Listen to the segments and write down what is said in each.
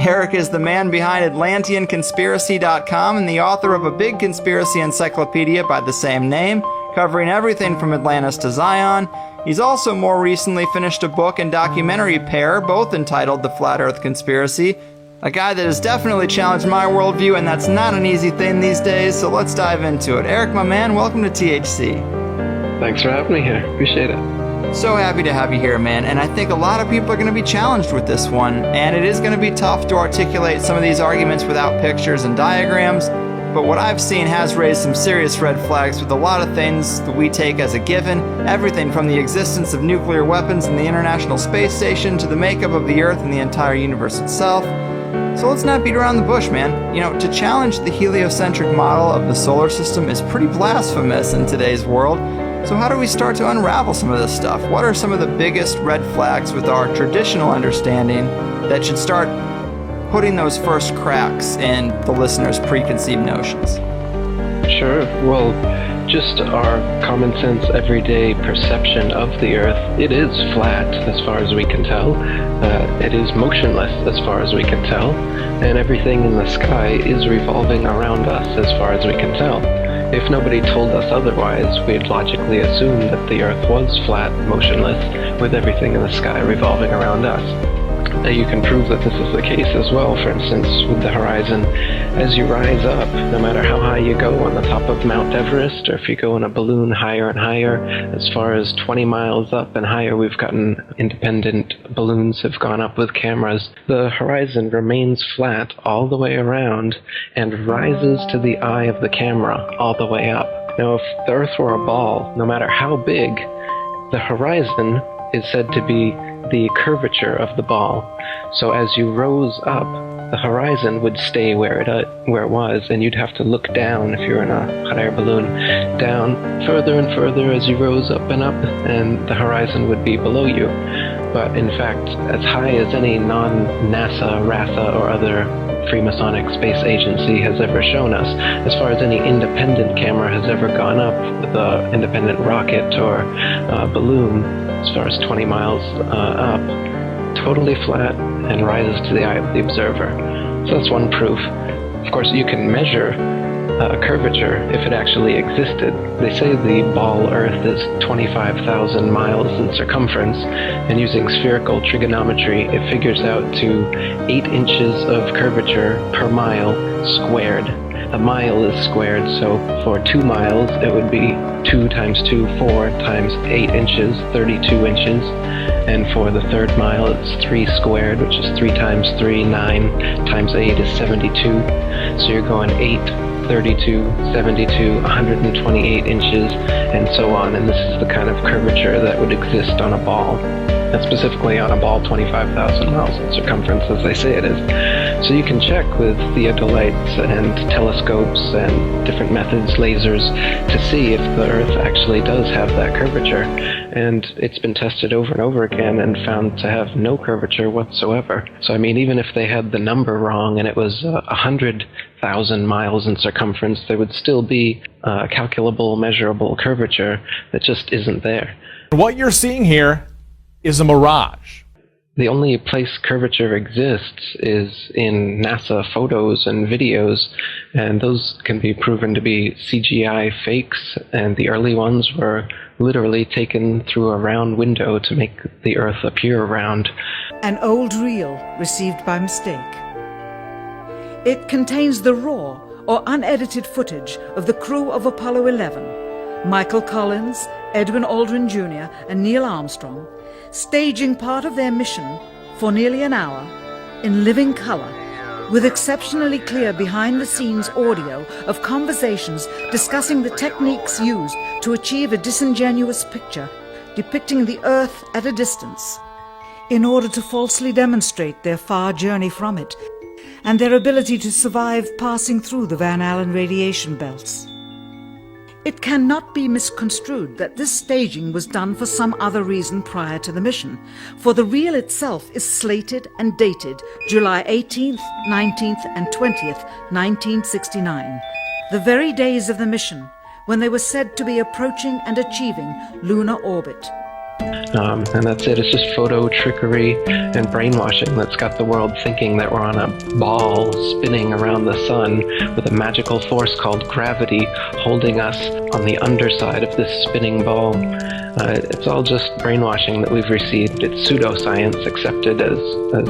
Eric is the man behind AtlanteanConspiracy.com and the author of a big conspiracy encyclopedia by the same name, covering everything from Atlantis to Zion. He's also more recently finished a book and documentary pair, both entitled The Flat Earth Conspiracy. A guy that has definitely challenged my worldview, and that's not an easy thing these days, so let's dive into it. Eric, my man, welcome to THC. Thanks for having me here. Appreciate it. So happy to have you here, man, and I think a lot of people are going to be challenged with this one, and it is going to be tough to articulate some of these arguments without pictures and diagrams, but what I've seen has raised some serious red flags with a lot of things that we take as a given, everything from the existence of nuclear weapons in the International Space Station to the makeup of the Earth and the entire universe itself. So let's not beat around the bush, man. You know, to challenge the heliocentric model of the solar system is pretty blasphemous in today's world. So how do we start to unravel some of this stuff? What are some of the biggest red flags with our traditional understanding that should start putting those first cracks in the listener's preconceived notions? Sure. Well, just our common sense everyday perception of the Earth, it is flat as far as we can tell. It is motionless as far as we can tell. And everything in the sky is revolving around us as far as we can tell. If nobody told us otherwise, we'd logically assume that the Earth was flat, motionless, with everything in the sky revolving around us. Now you can prove that this is the case as well, for instance, with the horizon. As you rise up, no matter how high you go on the top of Mount Everest, or if you go in a balloon higher and higher, as far as 20 miles up and higher, we've gotten independent balloons have gone up with cameras. The horizon remains flat all the way around and rises to the eye of the camera all the way up. Now, if the Earth were a ball, no matter how big, the horizon is said to be the curvature of the ball. So as you rose up, the horizon would stay where it was, and you'd have to look down if you're in a hot air balloon, down further and further as you rose up, and the horizon would be below you. But in fact, as high as any non-NASA, RASA, or other Freemasonic space agency has ever shown us, as far as any independent camera has ever gone up with an independent rocket or balloon, as far as 20 miles up, totally flat and rises to the eye of the observer. So that's one proof. Of course, you can measure a curvature if it actually existed. They say the ball Earth is 25,000 miles in circumference, and using spherical trigonometry, it figures out to 8 inches of curvature per mile squared. A mile is squared, so for 2 miles, it would be 2 times 2, 4 times 8 inches, 32 inches. And for the third mile, it's 3 squared, which is 3 times 3, 9 times 8 is 72. So you're going 8, 32, 72, 128 inches, and so on. And this is the kind of curvature that would exist on a ball. And specifically on a ball 25,000 miles in circumference, as they say it is. So you can check with theodolites and telescopes and different methods, lasers, to see if the Earth actually does have that curvature. And it's been tested over and over again and found to have no curvature whatsoever. So I mean, even if they had the number wrong and it was 100,000 miles in circumference, there would still be a calculable, measurable curvature that just isn't there. What you're seeing here is a mirage. The only place curvature exists is in NASA photos and videos, and those can be proven to be CGI fakes, and the early ones were literally taken through a round window to make the Earth appear round. An old reel received by mistake. It contains the raw or unedited footage of the crew of Apollo 11, Michael Collins, Edwin Aldrin Jr. and Neil Armstrong, staging part of their mission for nearly an hour in living color, with exceptionally clear behind-the-scenes audio of conversations discussing the techniques used to achieve a disingenuous picture depicting the Earth at a distance, in order to falsely demonstrate their far journey from it and their ability to survive passing through the Van Allen radiation belts. It cannot be misconstrued that this staging was done for some other reason prior to the mission, for the reel itself is slated and dated July 18th, 19th and 20th, 1969, the very days of the mission when they were said to be approaching and achieving lunar orbit. And that's it. It's just photo trickery and brainwashing that's got the world thinking that we're on a ball spinning around the sun with a magical force called gravity holding us on the underside of this spinning ball. It's all just brainwashing that we've received. It's pseudoscience accepted as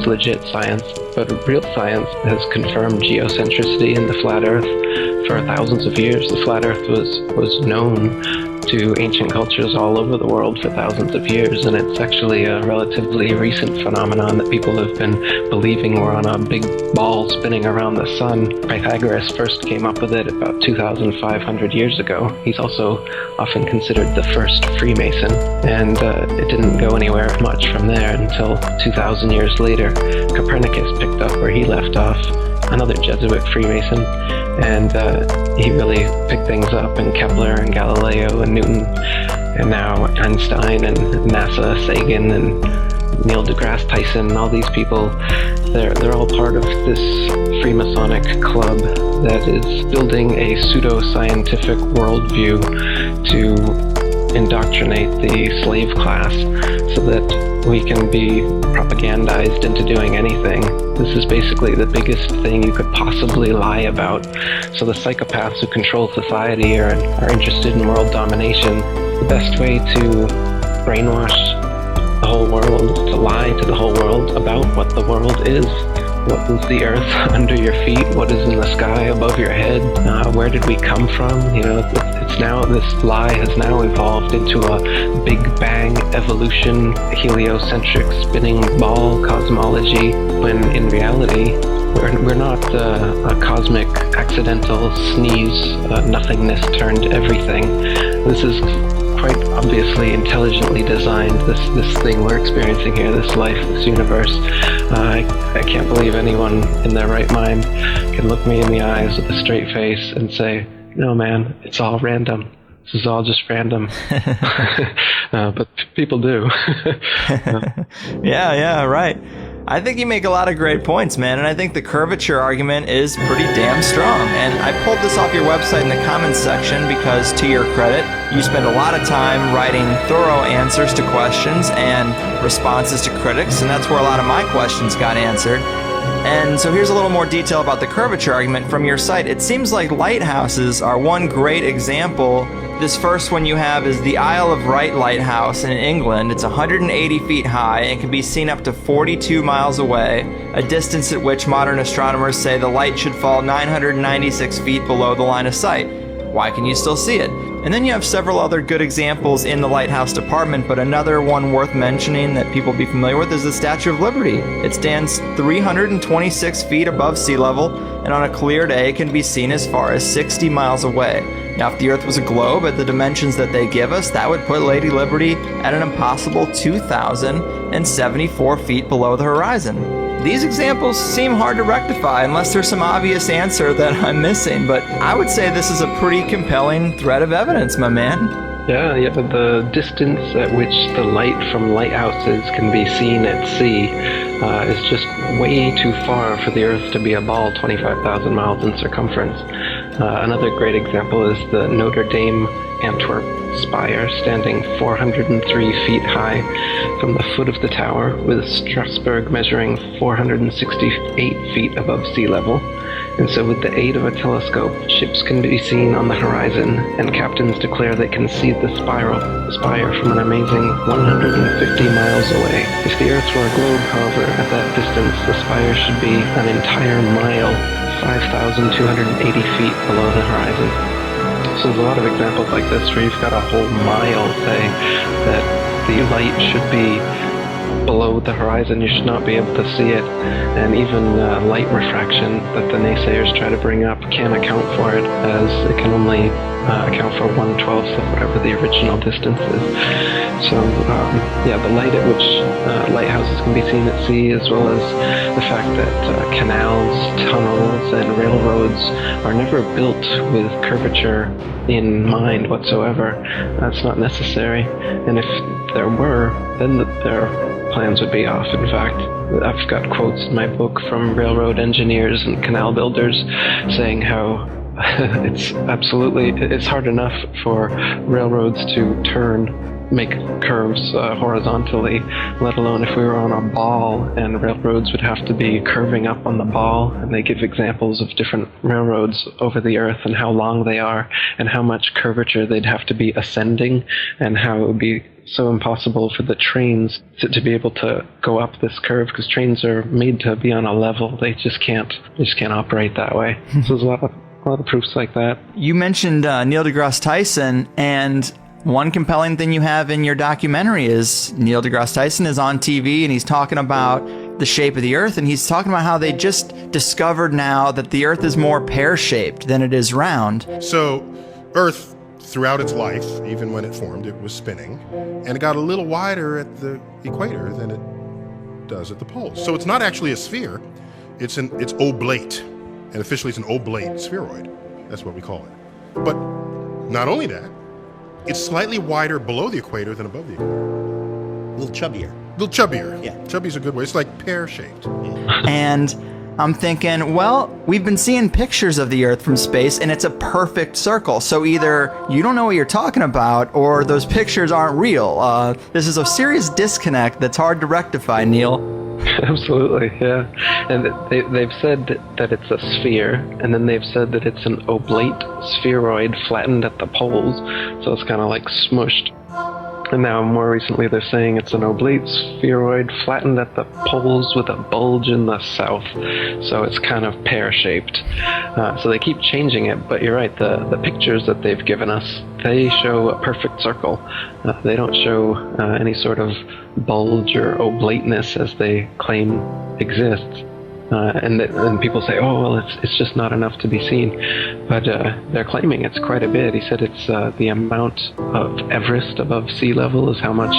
legit science, but real science has confirmed geocentricity in the flat Earth for thousands of years. The flat Earth was known to ancient cultures all over the world for thousands of years, and it's actually a relatively recent phenomenon that people have been believing we're on a big ball spinning around the sun. Pythagoras first came up with it about 2,500 years ago. He's also often considered the first Freemason, and it didn't go anywhere much from there until 2,000 years later. Copernicus picked up where he left off, another Jesuit Freemason, and he really picked things up, and Kepler and Galileo and Newton, and now Einstein and NASA, Sagan and Neil deGrasse Tyson, all these people, they're all part of this Freemasonic club that is building a pseudo-scientific worldview to indoctrinate the slave class so that we can be propagandized into doing anything. This is basically the biggest thing you could possibly lie about. So the psychopaths who control society are interested in world domination. The best way to brainwash the whole world is to lie to the whole world about what the world is. What is the earth under your feet? What is in the sky above your head? Where did we come from? You know, it's now, this lie has now evolved into a Big Bang evolution, heliocentric spinning ball cosmology, when in reality, we're not a cosmic accidental sneeze, nothingness turned everything. This is quite obviously intelligently designed, this thing we're experiencing here, this life, this universe. I can't believe anyone in their right mind can look me in the eyes with a straight face and say, no man, it's all random. This is all just random. But people do. Yeah, right. I think you make a lot of great points, man, and I think the curvature argument is pretty damn strong. And I pulled this off your website in the comments section because, to your credit, you spend a lot of time writing thorough answers to questions and responses to critics, and that's where a lot of my questions got answered. And so here's a little more detail about the curvature argument from your site. It seems like lighthouses are one great example. This first one you have is the Isle of Wight Lighthouse in England. It's 180 feet high and can be seen up to 42 miles away, a distance at which modern astronomers say the light should fall 996 feet below the line of sight. Why can you still see it? And then you have several other good examples in the lighthouse department, but another one worth mentioning that people be familiar with is the Statue of Liberty. It stands 326 feet above sea level, and on a clear day can be seen as far as 60 miles away. Now, if the Earth was a globe at the dimensions that they give us, that would put Lady Liberty at an impossible 2,074 feet below the horizon. These examples seem hard to rectify unless there's some obvious answer that I'm missing, but I would say this is a pretty compelling thread of evidence, my man. Yeah, the distance at which the light from lighthouses can be seen at sea is just way too far for the Earth to be a ball 25,000 miles in circumference. Another great example is the Notre Dame Antwerp spire, standing 403 feet high from the foot of the tower, with Strasbourg measuring 468 feet above sea level. And so with the aid of a telescope, ships can be seen on the horizon, and captains declare they can see the spire from an amazing 150 miles away. If the Earth were a globe, however, at that distance, the spire should be an entire mile, 5,280 feet below the horizon. So there's a lot of examples like this where you've got a whole mile, say, that the light should be below the horizon. You should not be able to see it, and even light refraction that the naysayers try to bring up can't account for it, as it can only account for 1/12 of whatever the original distance is. So the light at which lighthouses can be seen at sea, as well as the fact that canals, tunnels, and railroads are never built with curvature in mind whatsoever. That's not necessary, and if there were, then their plans would be off. In fact, I've got quotes in my book from railroad engineers and canal builders saying how it's hard enough for railroads to turn make curves horizontally, let alone if we were on a ball and railroads would have to be curving up on the ball. And they give examples of different railroads over the earth and how long they are and how much curvature they'd have to be ascending and how it would be so impossible for the trains to be able to go up this curve, because trains are made to be on a level. They just can't operate that way. So there's a lot of proofs like that. You mentioned Neil deGrasse Tyson, and one compelling thing you have in your documentary is Neil deGrasse Tyson is on TV and he's talking about the shape of the Earth, and he's talking about how they just discovered now that the Earth is more pear-shaped than it is round. So Earth, throughout its life, even when it formed, it was spinning, and it got a little wider at the equator than it does at the poles. So it's not actually a sphere, it's oblate, and officially it's an oblate spheroid. That's what we call it. But not only that, it's slightly wider below the equator than above the equator. A little chubbier. A little chubbier. Yeah. Chubby's a good way. It's like pear-shaped. And I'm thinking, well, we've been seeing pictures of the Earth from space, and it's a perfect circle. So either you don't know what you're talking about, or those pictures aren't real. This is a serious disconnect that's hard to rectify, Neil. Absolutely, yeah. And they've said that it's a sphere, and then they've said that it's an oblate spheroid flattened at the poles, so it's kind of like smushed. And now more recently they're saying it's an oblate spheroid flattened at the poles with a bulge in the south. So it's kind of pear-shaped. So they keep changing it, but you're right, the pictures that they've given us, they show a perfect circle. They don't show any sort of bulge or oblateness as they claim exists. And people say, oh, well, it's just not enough to be seen. But they're claiming it's quite a bit. He said it's the amount of Everest above sea level is how much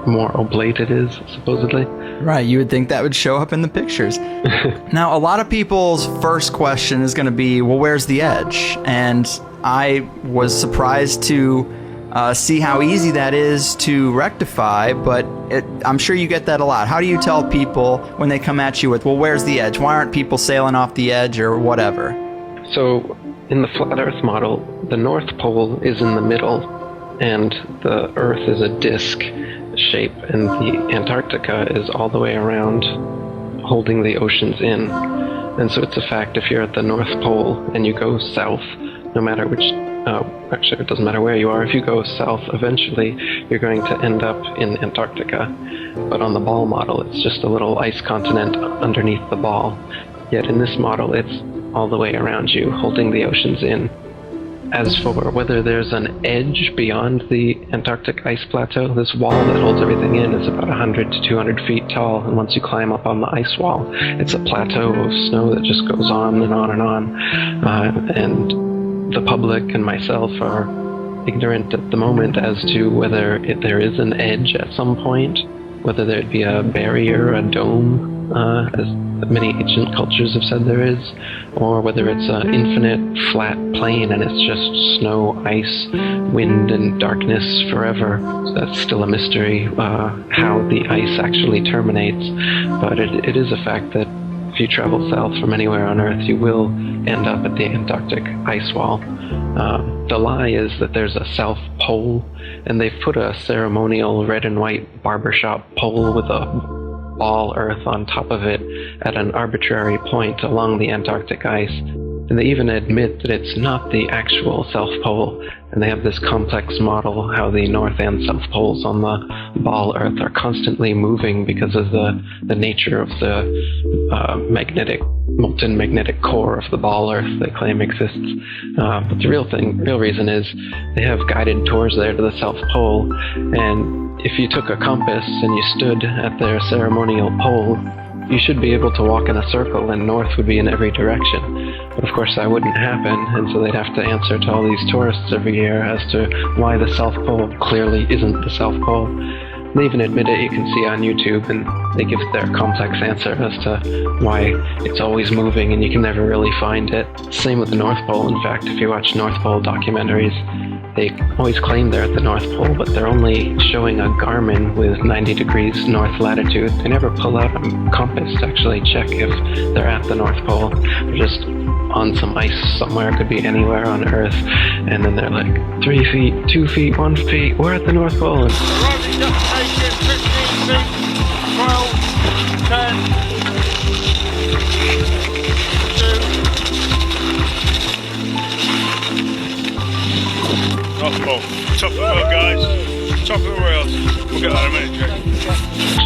more oblate it is, supposedly. Right, you would think that would show up in the pictures. Now, a lot of people's first question is going to be, well, where's the edge? And I was surprised to see how easy that is to rectify, but I'm sure you get that a lot. How do you tell people when they come at you with, well, where's the edge? Why aren't people sailing off the edge or whatever? So in the flat Earth model, the North Pole is in the middle, and the Earth is a disk shape, and the Antarctica is all the way around, holding the oceans in. And so it's a fact, if you're at the North Pole and you go south, no matter which actually, it doesn't matter where you are. If you go south, eventually you're going to end up in Antarctica. But on the ball model, it's just a little ice continent underneath the ball. Yet in this model, it's all the way around you, holding the oceans in. As for whether there's an edge beyond the Antarctic ice plateau, this wall that holds everything in is about 100 to 200 feet tall, and once you climb up on the ice wall, it's a plateau of snow that just goes on and on and on. And the public and myself are ignorant at the moment as to whether there is an edge at some point, whether there'd be a barrier, a dome, as many ancient cultures have said there is, or whether it's an infinite flat plain and it's just snow, ice, wind, and darkness forever. So that's still a mystery, how the ice actually terminates. But it is a fact that if you travel south from anywhere on Earth, you will end up at the Antarctic ice wall. The lie is that there's a South Pole, and they've put a ceremonial red and white barbershop pole with a ball Earth on top of it at an arbitrary point along the Antarctic ice. And they even admit that it's not the actual South Pole, and they have this complex model how the North and South Poles on the ball Earth are constantly moving because of the nature of the molten magnetic core of the ball Earth they claim exists. But the real reason is they have guided tours there to the South Pole, and if you took a compass and you stood at their ceremonial pole, you should be able to walk in a circle and north would be in every direction. But of course that wouldn't happen, and so they'd have to answer to all these tourists every year as to why the South Pole clearly isn't the South Pole. They even admit it, you can see on YouTube, and they give their complex answer as to why it's always moving and you can never really find it. Same with the North Pole. In fact, if you watch North Pole documentaries, they always claim they're at the North Pole, but they're only showing a Garmin with 90 degrees north latitude. They never pull out a compass to actually check if they're at the North Pole. They're just on some ice somewhere, it could be anywhere on Earth, and then they're like 3 feet, 2 feet, 1 feet, we're at the North Pole. And Rising destination 15 feet, 12, 10, 2. North Pole, top of the world, guys. Top of the world. We'll get that in a minute, Jake.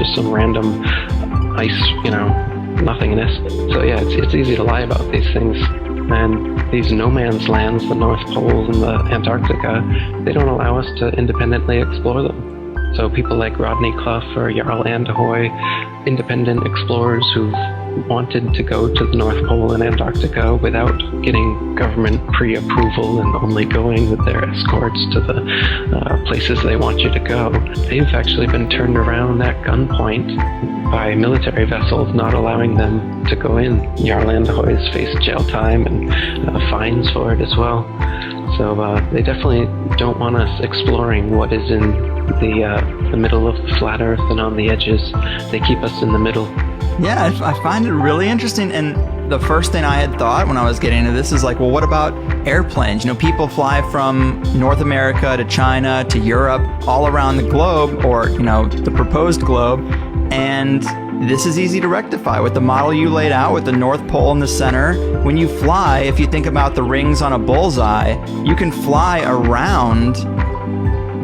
just some random ice, nothingness. So yeah, it's easy to lie about these things. And these no man's lands, the North Pole and the Antarctica, they don't allow us to independently explore them. So people like Rodney Clough or Jarl Anderhoy, independent explorers who've wanted to go to the North Pole and Antarctica without getting government pre-approval and only going with their escorts to the places they want you to go, they've actually been turned around at gunpoint by military vessels not allowing them to go in. Jarl Anderhoy's faced jail time and fines for it as well. So they definitely don't want us exploring what is in the middle of the flat Earth and on the edges. They keep us in the middle. Yeah, I find it really interesting. And the first thing I had thought when I was getting into this is like, well, what about airplanes? People fly from North America to China to Europe, all around the globe, or, the proposed globe. And this is easy to rectify with the model you laid out with the North Pole in the center. When you fly, if you think about the rings on a bullseye, you can fly around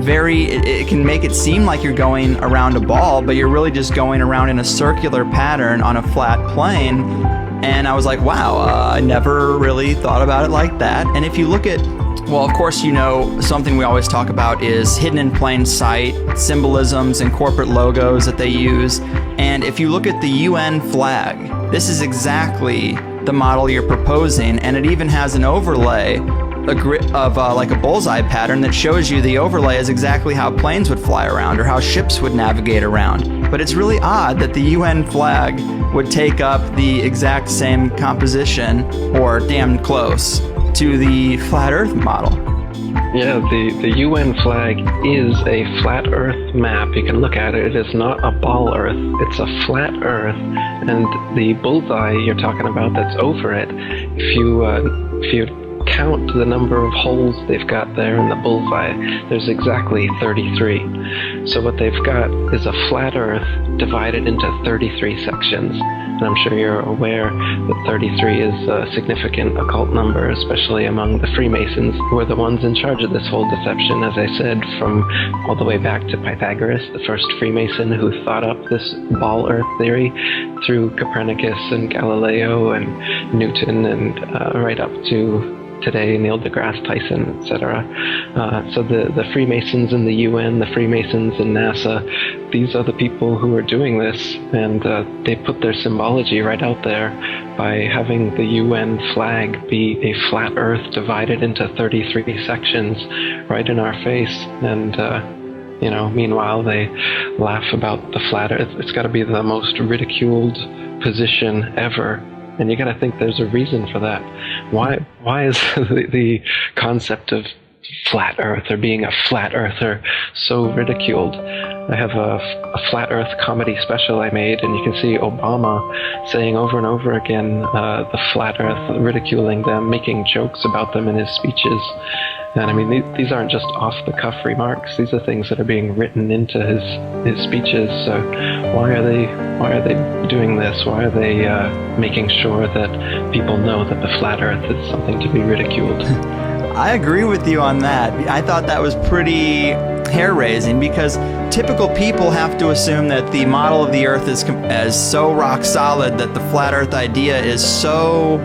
it can make it seem like you're going around a ball, but you're really just going around in a circular pattern on a flat plane. And I was like, wow, I never really thought about it like that. And if you look at, well, of course, something we always talk about is hidden in plain sight, symbolisms and corporate logos that they use. And if you look at the UN flag, this is exactly the model you're proposing. And it even has an overlay of like a bullseye pattern that shows you the overlay is exactly how planes would fly around or how ships would navigate around. But it's really odd that the UN flag would take up the exact same composition, or damn close, to the flat Earth model. Yeah, the UN flag is a flat Earth map. You can look at it. It is not a ball Earth. It's a flat Earth. And the bullseye you're talking about that's over it, if you count the number of holes they've got there in the bullseye, there's exactly 33. So what they've got is a flat Earth divided into 33 sections. And I'm sure you're aware that 33 is a significant occult number, especially among the Freemasons, who are the ones in charge of this whole deception, as I said, from all the way back to Pythagoras, the first Freemason who thought up this ball Earth theory, through Copernicus and Galileo and Newton and right up to today, Neil deGrasse Tyson, etc. So the Freemasons in the UN, the Freemasons in NASA, these are the people who are doing this, and they put their symbology right out there by having the UN flag be a flat Earth divided into 33 sections right in our face. And meanwhile they laugh about the flat Earth. It's got to be the most ridiculed position ever. And you got to think there's a reason for that. Why is the concept of flat Earth or being a flat earther so ridiculed? I have a flat Earth comedy special I made, and you can see Obama saying over and over again the flat Earth, ridiculing them, making jokes about them in his speeches. And I mean, these aren't just off-the-cuff remarks. These are things that are being written into his speeches. So why are they doing this? Why are they making sure that people know that the flat Earth is something to be ridiculed? I agree with you on that. I thought that was pretty hair-raising, because typical people have to assume that the model of the Earth is so rock solid, that the flat Earth idea is so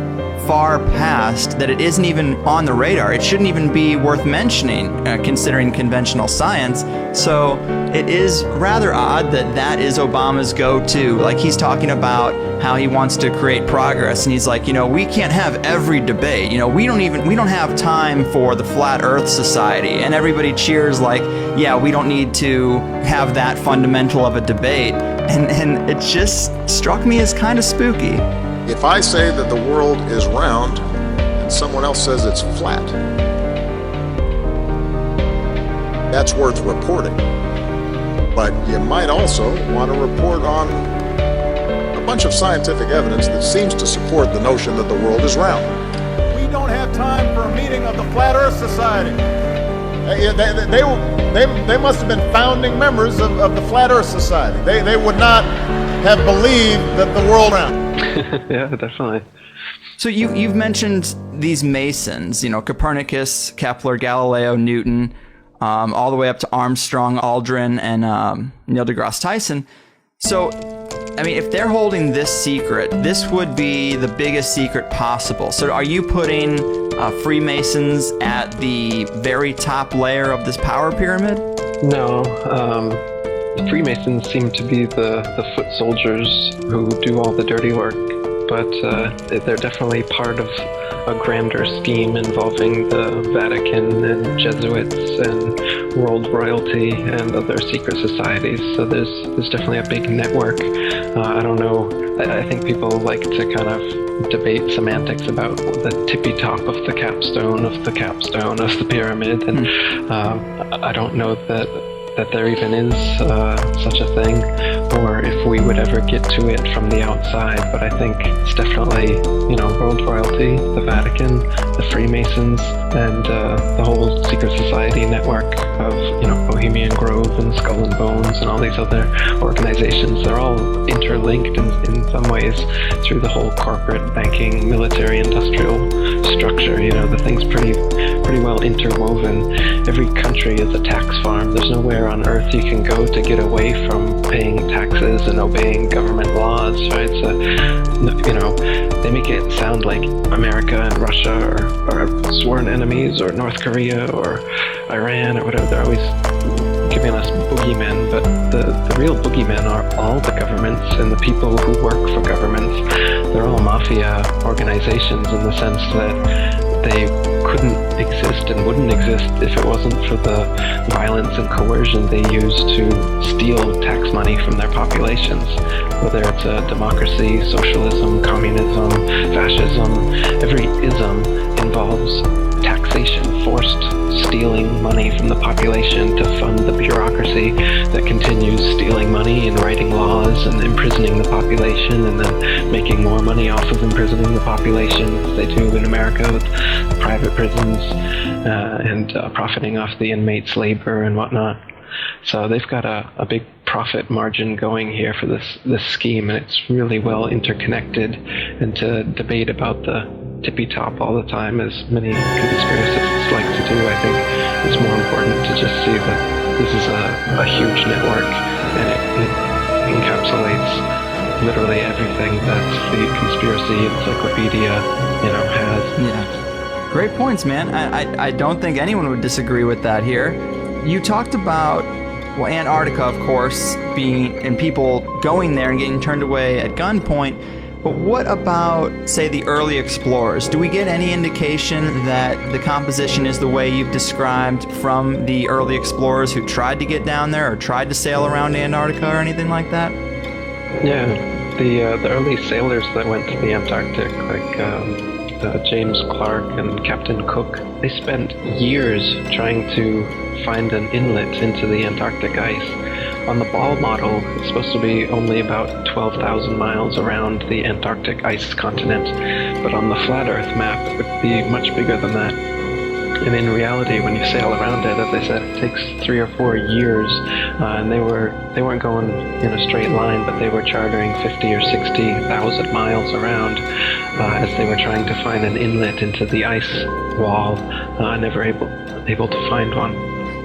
far past that it isn't even on the radar. It shouldn't even be worth mentioning, considering conventional science. So it is rather odd that is Obama's go-to. Like, he's talking about how he wants to create progress, and he's like, we can't have every debate. We don't have time for the Flat Earth Society. And everybody cheers like, yeah, we don't need to have that fundamental of a debate. And it just struck me as kind of spooky. If I say that the world is round and someone else says it's flat, that's worth reporting. But you might also want to report on a bunch of scientific evidence that seems to support the notion that the world is round. have time for a meeting of the Flat Earth Society. They must have been founding members of the Flat Earth Society. They would not have believed that the world round. Yeah, definitely. So you've mentioned these Masons, Copernicus, Kepler, Galileo, Newton, all the way up to Armstrong, Aldrin, and Neil deGrasse Tyson. So, I mean, if they're holding this secret, this would be the biggest secret possible. So are you putting Freemasons at the very top layer of this power pyramid? No. Freemasons seem to be the foot soldiers who do all the dirty work, but they're definitely part of a grander scheme involving the Vatican and Jesuits and world royalty and other secret societies. So there's definitely a big network. I don't know. I think people like to kind of debate semantics about the tippy top of the capstone of the pyramid, and I don't know that there even is such a thing, or if we would ever get to it from the outside. But I think it's definitely, world royalty, the Vatican, the Freemasons, and the whole secret society network of, Bohemian Grove and Skull and Bones and all these other organizations. They're all interlinked in some ways through the whole corporate, banking, military, industrial structure. The thing's pretty well interwoven. Every country is a tax farm. There's nowhere on earth you can go to get away from paying taxes and obeying government laws, right? So, they make it sound like America and Russia are sworn enemies, or North Korea or Iran or whatever. They're always giving us boogeymen, but the real boogeymen are all the governments and the people who work for governments. They're all mafia organizations in the sense that they couldn't exist and wouldn't exist if it wasn't for the violence and coercion they use to steal tax money from their populations. Whether it's a democracy, socialism, communism, fascism, every ism involves taxation, forced stealing money from the population to fund the bureaucracy that continues stealing money and writing laws and imprisoning the population, and then making more money off of imprisoning the population, as they do in America with private prisons, and profiting off the inmates' labor and whatnot. So they've got a big profit margin going here for this scheme, and it's really well interconnected. And to debate about the tippy top all the time, as many conspiracists like to do, I think it's more important to just see that this is a huge network, and it encapsulates literally everything that the conspiracy encyclopedia, has. Yeah. Great points, man. I don't think anyone would disagree with that here. You talked about, Antarctica, of course, and people going there and getting turned away at gunpoint. But what about, say, the early explorers? Do we get any indication that the composition is the way you've described from the early explorers who tried to get down there or tried to sail around Antarctica or anything like that? Yeah, the early sailors that went to the Antarctic, like James Clark and Captain Cook, they spent years trying to find an inlet into the Antarctic ice. On the ball model, it's supposed to be only about 12,000 miles around the Antarctic ice continent, but on the flat Earth map, it would be much bigger than that. And in reality, when you sail around it, as I said, it takes 3 or 4 years, and they weren't going in a straight line, but they were chartering 50 or 60,000 miles around as they were trying to find an inlet into the ice wall, never able to find one.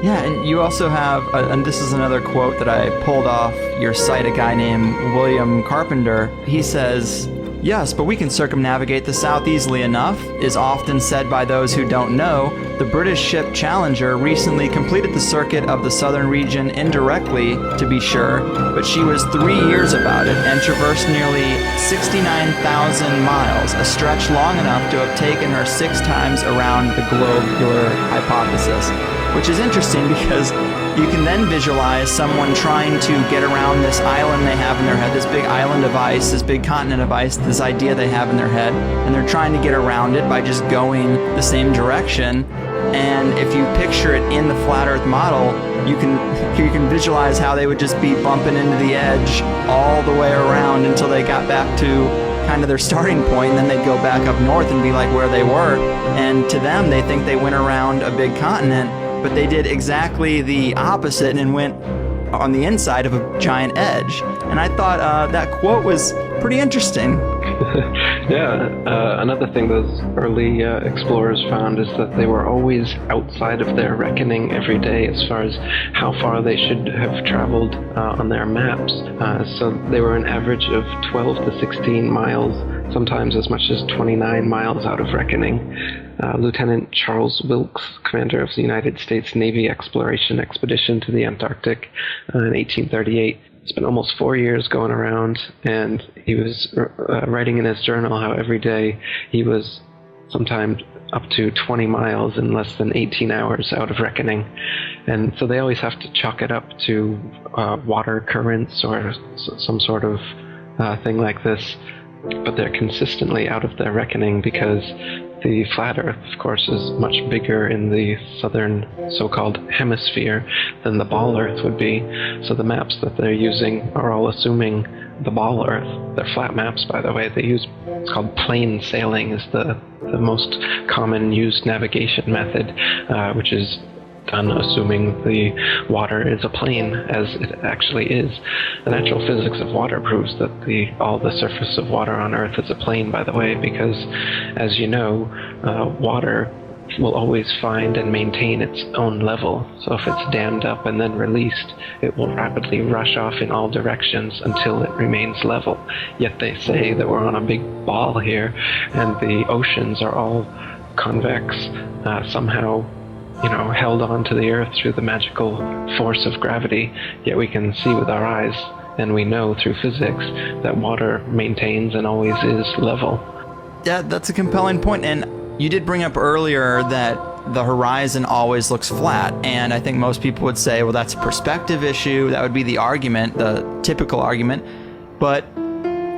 Yeah, and you also have, and this is another quote that I pulled off your site, a guy named William Carpenter. He says, "Yes, but we can circumnavigate the South easily enough, is often said by those who don't know. The British ship Challenger recently completed the circuit of the southern region indirectly, to be sure, but she was 3 years about it and traversed nearly 69,000 miles, a stretch long enough to have taken her 6 times around the globular hypothesis." Which is interesting because you can then visualize someone trying to get around this island they have in their head, this big island of ice, this big continent of ice, this idea they have in their head, and they're trying to get around it by just going the same direction. And if you picture it in the flat Earth model, you can visualize how they would just be bumping into the edge all the way around until they got back to kind of their starting point, and then they'd go back up north and be like where they were. And to them, they think they went around a big continent, but they did exactly the opposite and went on the inside of a giant edge. And I thought that quote was pretty interesting. Yeah, another thing those early explorers found is that they were always outside of their reckoning every day as far as how far they should have traveled on their maps. So they were an average of 12 to 16 miles, sometimes as much as 29 miles out of reckoning. Lieutenant Charles Wilkes, commander of the United States Navy exploration expedition to the Antarctic in 1838, spent almost 4 years going around, and he was writing in his journal how every day he was sometimes up to 20 miles in less than 18 hours out of reckoning. And so they always have to chalk it up to water currents or some sort of thing like this, but they're consistently out of their reckoning because the flat Earth, of course, is much bigger in the southern so-called hemisphere than the ball Earth would be. So the maps that they're using are all assuming the ball Earth. They're flat maps, by the way. They use, it's called plain sailing, is the most common used navigation method, which is done assuming the water is a plane, as it actually is. The natural physics of water proves that all the surface of water on Earth is a plane, by the way, because, as you know, water will always find and maintain its own level. So if it's dammed up and then released, it will rapidly rush off in all directions until it remains level. Yet they say that we're on a big ball here, and the oceans are all convex, somehow held onto the Earth through the magical force of gravity, yet we can see with our eyes, and we know through physics, that water maintains and always is level. Yeah, that's a compelling point. And you did bring up earlier that the horizon always looks flat, and I think most people would say, well, that's a perspective issue. That would be the argument, the typical argument. But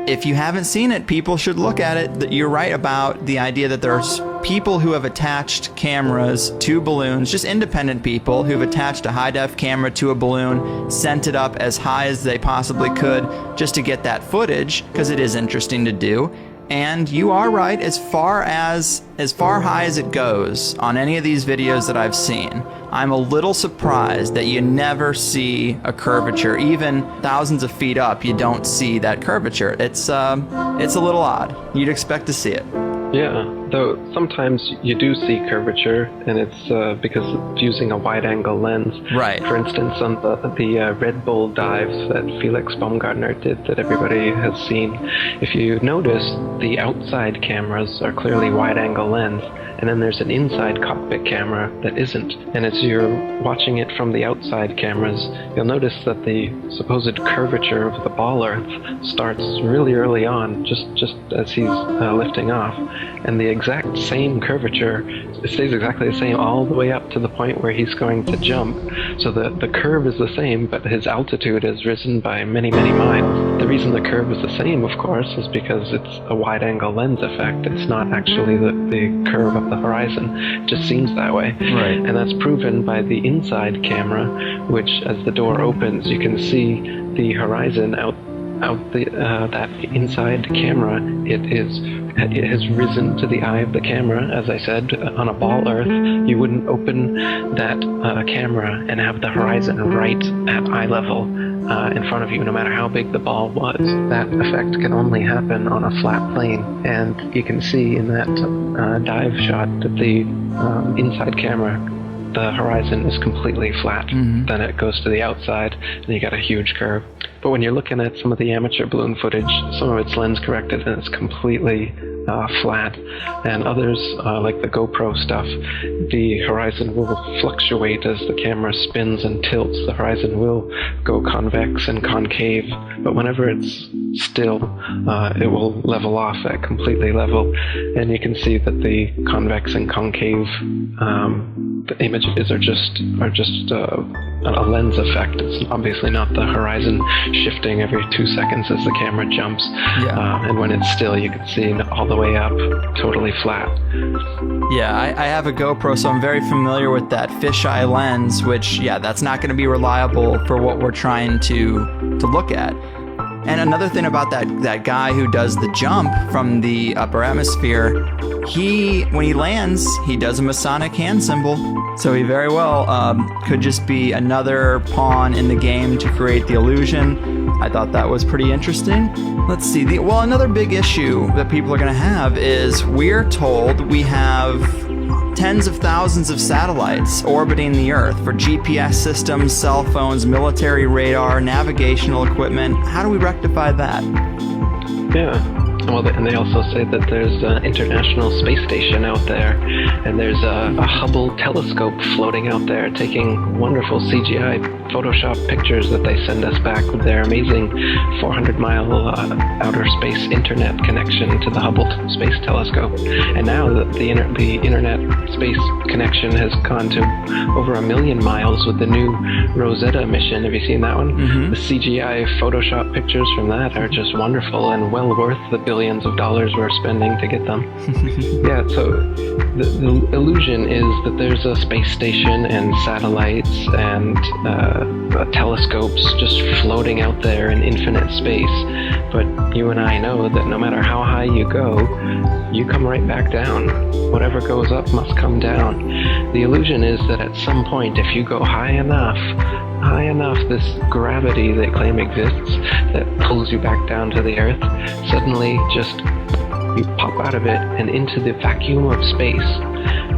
if you haven't seen it, people should look at it. That you're right about the idea that there's people who have attached cameras to balloons, just independent people who've attached a high-def camera to a balloon, sent it up as high as they possibly could just to get that footage, because it is interesting to do. And you are right, as far high as it goes on any of these videos that I've seen, I'm a little surprised that you never see a curvature. Even thousands of feet up, you don't see that curvature. It's a little odd. You'd expect to see it. Yeah, though sometimes you do see curvature, and it's because it's using a wide-angle lens. Right. For instance, on the Red Bull dives that Felix Baumgartner did that everybody has seen, if you notice, the outside cameras are clearly wide-angle lens, and then there's an inside cockpit camera that isn't. And as you're watching it from the outside cameras, you'll notice that the supposed curvature of the ball Earth starts really early on, just as he's lifting off. And the exact same curvature stays exactly the same all the way up to the point where he's going to jump. So the curve is the same, but his altitude has risen by many, many miles. The reason the curve is the same, of course, is because it's a wide-angle lens effect. It's not actually the curve of the horizon. It just seems that way. Right. And that's proven by the inside camera, which, as the door opens, you can see the horizon out that inside camera. It has risen to the eye of the camera. As I said, on a ball Earth, you wouldn't open that camera and have the horizon right at eye level in front of you, no matter how big the ball was. That effect can only happen on a flat plane, and you can see in that dive shot that the inside camera, the horizon is completely flat. Mm-hmm. Then it goes to the outside, and you got a huge curve. But when you're looking at some of the amateur balloon footage, some of it's lens corrected and it's completely flat, and others, like the GoPro stuff, the horizon will fluctuate as the camera spins and tilts. The horizon will go convex and concave, but whenever it's still, it will level off at completely level, and you can see that the convex and concave the images are just a lens effect. It's obviously not the horizon shifting every 2 seconds as the camera jumps. Yeah. And when it's still, you can see all the way up, totally flat. Yeah, I have a GoPro, so I'm very familiar with that fisheye lens, which, yeah, that's not going to be reliable for what we're trying to look at. And another thing about that guy who does the jump from the upper atmosphere, when he lands, he does a Masonic hand symbol. So he very well could just be another pawn in the game to create the illusion. I thought that was pretty interesting. Let's see. Another big issue that people are going to have is we're told we have tens of thousands of satellites orbiting the Earth for GPS systems, cell phones, military radar, navigational equipment. How do we rectify that? Yeah. Well, and they also say that there's an International Space Station out there, and there's a Hubble telescope floating out there taking wonderful CGI Photoshop pictures that they send us back with their amazing 400-mile outer space internet connection to the Hubble Space Telescope. And now the internet space connection has gone to over 1 million miles with the new Rosetta mission. Have you seen that one? Mm-hmm. The CGI Photoshop pictures from that are just wonderful and well worth the billions of dollars we're spending to get them. Yeah, so the illusion is that there's a space station and satellites and telescopes just floating out there in infinite space. But you and I know that no matter how high you go, you come right back down. Whatever goes up must come down. The illusion is that at some point, if you go high enough, this gravity they claim exists that pulls you back down to the earth, suddenly just you pop out of it and into the vacuum of space.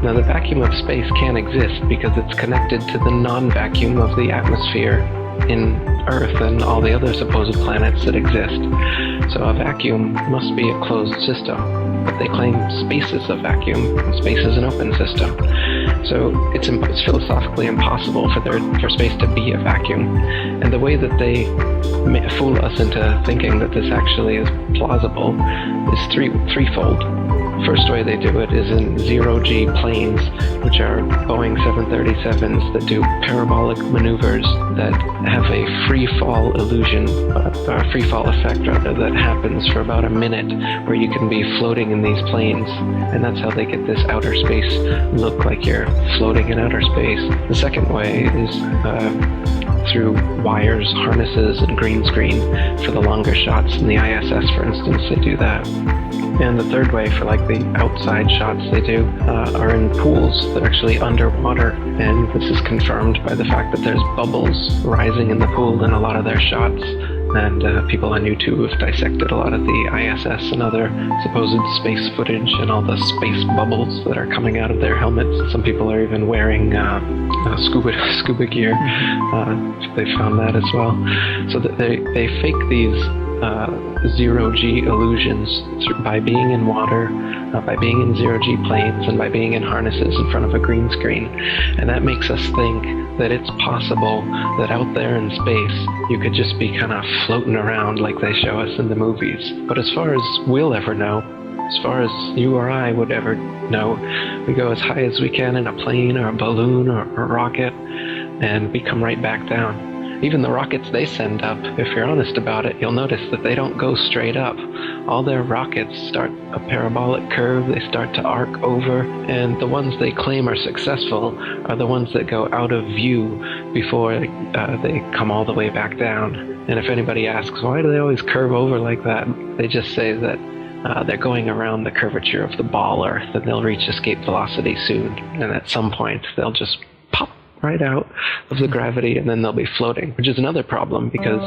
Now the vacuum of space can't exist because it's connected to the non-vacuum of the atmosphere in Earth and all the other supposed planets that exist. So a vacuum must be a closed system, but they claim space is a vacuum and space is an open system. So it's philosophically impossible for space to be a vacuum. And the way that they fool us into thinking that this actually is plausible is threefold. First way they do it is in zero-G planes, which are Boeing 737s that do parabolic maneuvers that have a free-fall illusion, or free-fall effect rather, that happens for about a minute, where you can be floating in these planes, and that's how they get this outer space look like you're floating in outer space. The second way is through wires, harnesses, and green screen for the longer shots. In the ISS, for instance, they do that. And the third way, for like the outside shots they do, are in pools. They're actually underwater, and this is confirmed by the fact that there's bubbles rising in the pool in a lot of their shots. And people on YouTube have dissected a lot of the ISS and other supposed space footage and all the space bubbles that are coming out of their helmets. Some people are even wearing scuba gear. They found that as well. So that they fake these zero-G illusions by being in water, by being in zero-G planes, and by being in harnesses in front of a green screen. And that makes us think that it's possible that out there in space you could just be kind of floating around like they show us in the movies. But as far as we'll ever know, as far as you or I would ever know, we go as high as we can in a plane or a balloon or a rocket, and we come right back down. Even the rockets they send up, if you're honest about it, you'll notice that they don't go straight up. All their rockets start a parabolic curve, they start to arc over, and the ones they claim are successful are the ones that go out of view before they come all the way back down. And if anybody asks, why do they always curve over like that? They just say that they're going around the curvature of the ball Earth, and they'll reach escape velocity soon, and at some point they'll just pop right out of the gravity, and then they'll be floating, which is another problem, because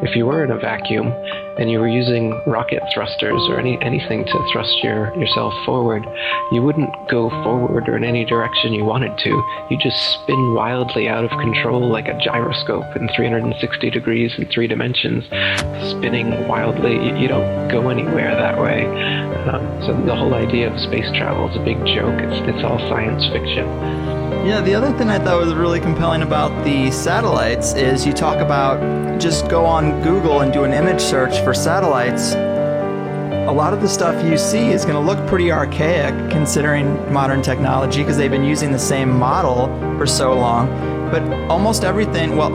if you were in a vacuum and you were using rocket thrusters or anything to thrust yourself forward, you wouldn't go forward or in any direction you wanted to. You just spin wildly out of control like a gyroscope in 360 degrees in 3 dimensions, spinning wildly. You don't go anywhere that way. So the whole idea of space travel is a big joke. It's all science fiction. Yeah, the other thing I thought was really compelling about the satellites is you talk about just go on Google and do an image search for satellites. A lot of the stuff you see is going to look pretty archaic considering modern technology because they've been using the same model for so long. But almost everything, well,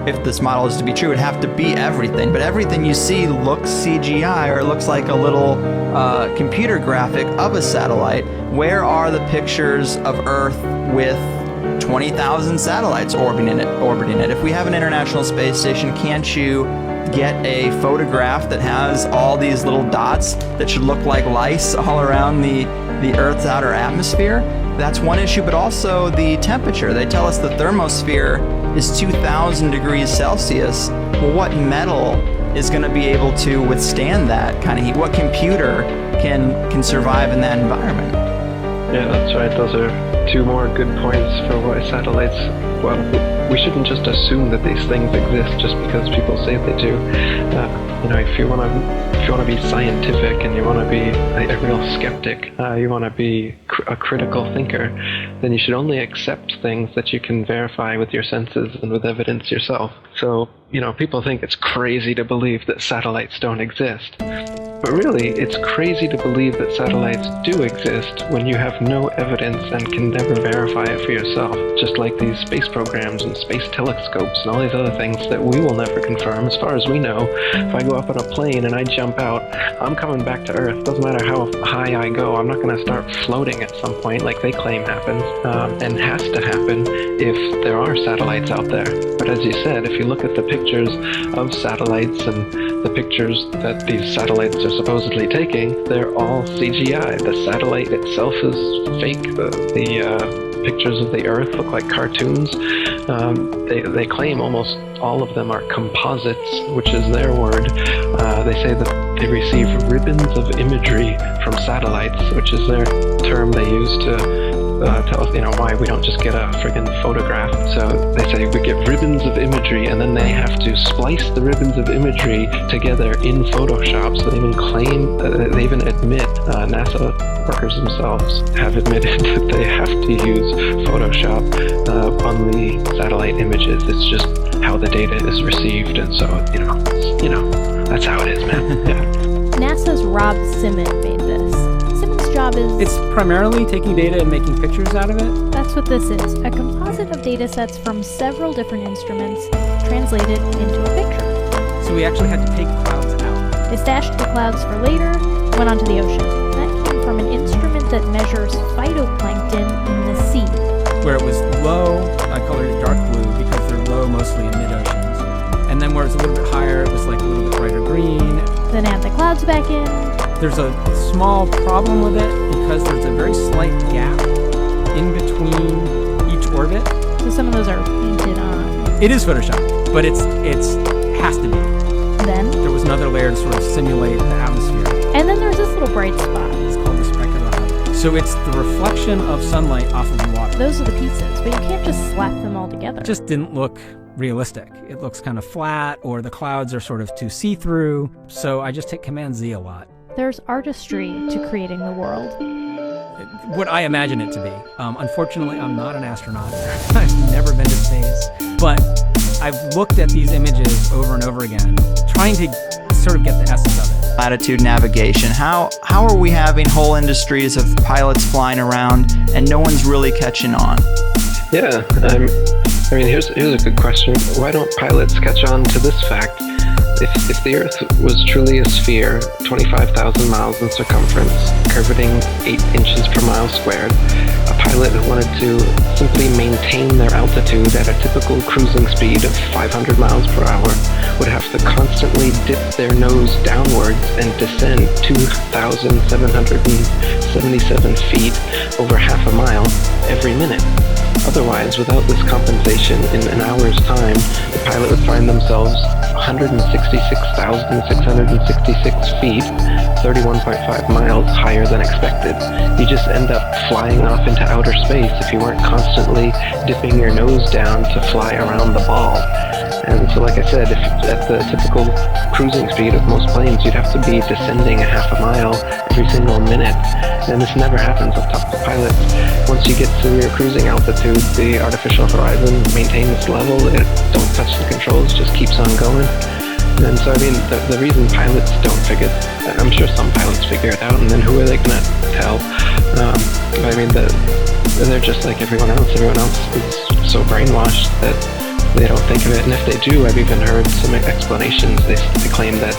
if this model is to be true, it'd have to be everything. But everything you see looks CGI or it looks like a little computer graphic of a satellite. Where are the pictures of Earth with 20,000 satellites orbiting it? If we have an International Space Station, can't you get a photograph that has all these little dots that should look like lice all around the Earth's outer atmosphere. That's one issue, but also the temperature. They tell us the thermosphere is 2,000 degrees Celsius. Well, what metal is going to be able to withstand that kind of heat? What computer can survive in that environment? Yeah, that's right. Those are two more good points for why satellites, well, we shouldn't just assume that these things exist just because people say they do. If you want to be scientific and you want to be a real skeptic, you want to be a critical thinker, then you should only accept things that you can verify with your senses and with evidence yourself. So, people think it's crazy to believe that satellites don't exist. But really, it's crazy to believe that satellites do exist when you have no evidence and can never verify it for yourself. Just like these space programs and space telescopes and all these other things that we will never confirm. As far as we know, if I go up on a plane and I jump out, I'm coming back to Earth. Doesn't matter how high I go, I'm not going to start floating at some point like they claim happens, and has to happen if there are satellites out there. But as you said, if you look at the pictures of satellites and the pictures that these satellites are supposedly taking, they're all CGI. The satellite itself is fake. The pictures of the Earth look like cartoons. They claim almost all of them are composites, which is their word. They say that they receive ribbons of imagery from satellites, which is their term they use to tell us, why we don't just get a friggin' photograph. So they say we get ribbons of imagery, and then they have to splice the ribbons of imagery together in Photoshop. So they even claim, they even admit, NASA workers themselves have admitted that they have to use Photoshop on the satellite images. It's just how the data is received, and so that's how it is, man. Yeah. NASA's Rob Simon made this. Simon's job is... It's primarily taking data and making pictures out of it. That's what this is. A composite of data sets from several different instruments translated into a picture. So we actually had to take clouds out. They stashed the clouds for later, went onto the ocean. That came from an instrument that measures phytoplankton in the sea. Where it was low, I colored it dark blue because they're low mostly in mid-oceans. And then where it's a little bit higher, it was like a little bit brighter green. Then add the clouds back in. There's a small problem with it because there's a very slight gap in between each orbit. So some of those are painted on. It is Photoshop, but it's has to be. Then there was another layer to sort of simulate the atmosphere. And then there's this little bright spot. It's called the speck of the highlight. So it's the reflection of sunlight off of the water. Those are the pieces, but you can't just slap them all together. It just didn't look realistic. It looks kind of flat, or the clouds are sort of too see-through. So I just hit Command-Z a lot. There's artistry to creating the world. What I imagine it to be. Unfortunately, I'm not an astronaut. I've never been to space. But I've looked at these images over and over again, trying to sort of get the essence of it. Latitude navigation. How are we having whole industries of pilots flying around and no one's really catching on? Yeah, here's a good question. Why don't pilots catch on to this fact? If the Earth was truly a sphere, 25,000 miles in circumference, curvating 8 inches per mile squared, a pilot who wanted to simply maintain their altitude at a typical cruising speed of 500 miles per hour would have to constantly dip their nose downwards and descend 2,777 feet over half a mile every minute. Otherwise, without this compensation, in an hour's time, the pilot would find themselves 166,666 feet, 31.5 miles higher than expected. You just end up flying off into outer space if you weren't constantly dipping your nose down to fly around the ball. And so, like I said, if at the typical cruising speed of most planes, you'd have to be descending a half a mile every single minute. And this never happens up top of the pilots. Once you get to your cruising altitude, the artificial horizon maintains level. It don't touch the controls, just keeps on going. And so, the reason pilots don't figure, I'm sure some pilots figure it out, and then who are they going to tell? They're just like everyone else. Everyone else is so brainwashed that they don't think of it. And if they do, I've even heard some explanations. They claim that,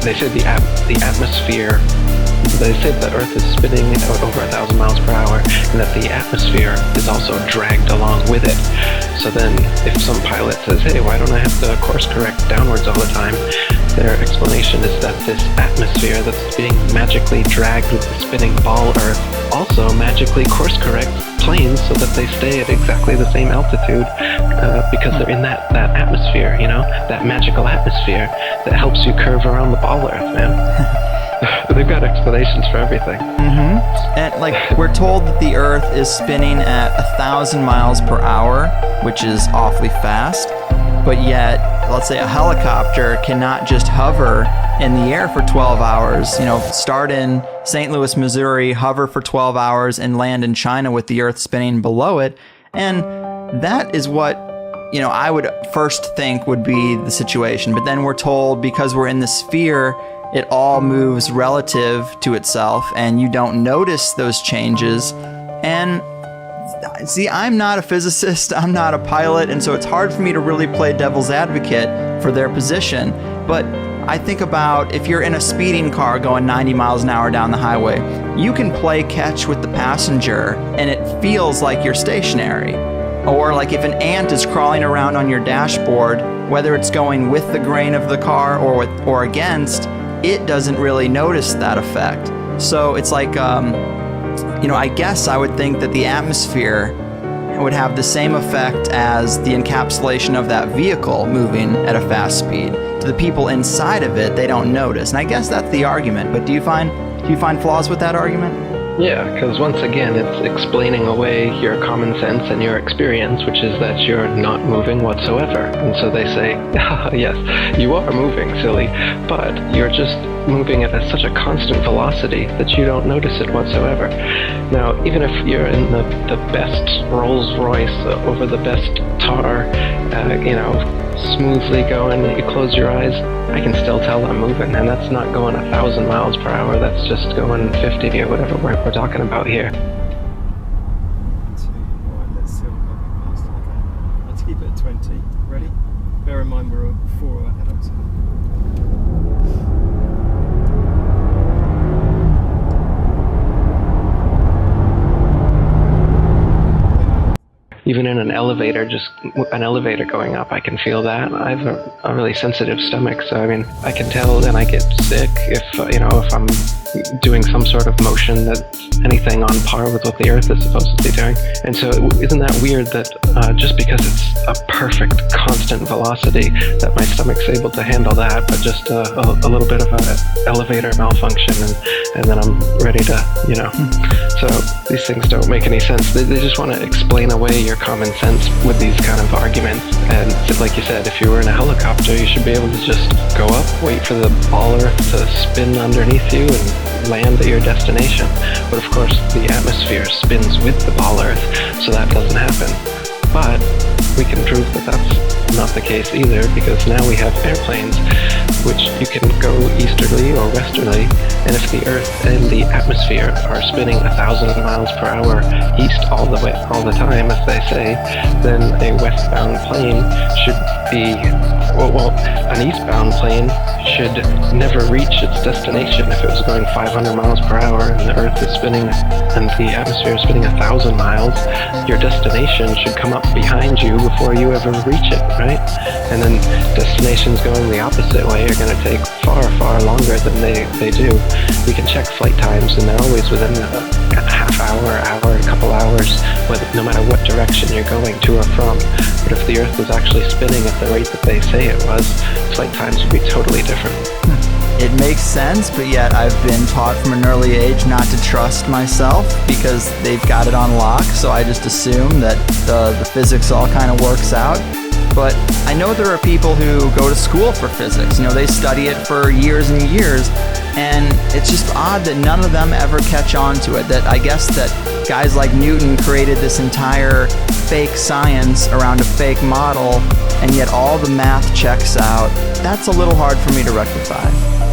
they said the atmosphere they say the Earth is spinning at over 1,000 miles per hour, and that the atmosphere is also dragged along with it. So then, if some pilot says, hey, why don't I have to course correct downwards all the time? Their explanation is that this atmosphere that's being magically dragged with the spinning ball Earth also magically course corrects planes so that they stay at exactly the same altitude because they're in that atmosphere, you know, that magical atmosphere that helps you curve around the ball Earth, man. They've got explanations for everything. And like, we're told that the Earth is spinning at 1,000 miles per hour, which is awfully fast, but yet, let's say a helicopter cannot just hover in the air for 12 hours, you know, start in St. Louis, Missouri, hover for 12 hours, and land in China with the Earth spinning below it. And that is what, you know, I would first think would be the situation. But then we're told because we're in the sphere, it all moves relative to itself, and you don't notice those changes. And see, I'm not a physicist, I'm not a pilot, and so it's hard for me to really play devil's advocate for their position. But I think about if you're in a speeding car going 90 miles an hour down the highway, you can play catch with the passenger and it feels like you're stationary. Or like if an ant is crawling around on your dashboard, whether it's going with the grain of the car or against, it doesn't really notice that effect. So it's like, you know, I guess I would think that the atmosphere would have the same effect as the encapsulation of that vehicle moving at a fast speed. To the people inside of it, they don't notice. And I guess that's the argument, but do you find flaws with that argument? Yeah, because once again, it's explaining away your common sense and your experience, which is that you're not moving whatsoever. And so they say, yes, you are moving, silly, but you're just moving at such a constant velocity that you don't notice it whatsoever. Now, even if you're in the best Rolls Royce over the best tar, you know, smoothly going, you close your eyes, I can still tell I'm moving, and that's not going 1,000 miles per hour, that's just going 50 or whatever we're talking about here. Let's see what goes faster. Okay, let's keep it at 20. Ready? Bear in mind we're 4 ahead of us. Even in an elevator, just an elevator going up, I can feel that. I have a really sensitive stomach, so I mean, I can tell and I get sick if, you know, if I'm doing some sort of motion that's anything on par with what the Earth is supposed to be doing. And so isn't that weird that just because it's a perfect constant velocity that my stomach's able to handle that, but just a little bit of an elevator malfunction and then I'm ready to, you know. So these things don't make any sense. They just want to explain away your common sense with these kind of arguments. And like you said, if you were in a helicopter, you should be able to just go up, wait for the ball Earth to spin underneath you and land at your destination. But of course, the atmosphere spins with the ball Earth, so that doesn't happen. But we can prove that that's not the case either, because now we have airplanes which you can go easterly or westerly, and if the Earth and the atmosphere are spinning 1,000 miles per hour east all the time, as they say, then a westbound plane should be, well, an eastbound plane should never reach its destination. If it was going 500 miles per hour and the Earth is spinning and the atmosphere is spinning 1,000 miles, your destination should come up behind you before you ever reach it, right? And then destinations going the opposite way are going to take far, far longer than they do. We can check flight times and they're always within a half hour, a couple hours, no matter what direction you're going to or from. But if the Earth was actually spinning at the rate that they say it was, flight times would be totally different. It makes sense, but yet I've been taught from an early age not to trust myself because they've got it on lock, so I just assume that the physics all kind of works out. But I know there are people who go to school for physics. You know, they study it for years and years, and it's just odd that none of them ever catch on to it. That I guess that guys like Newton created this entire fake science around a fake model, and yet all the math checks out. That's a little hard for me to rectify.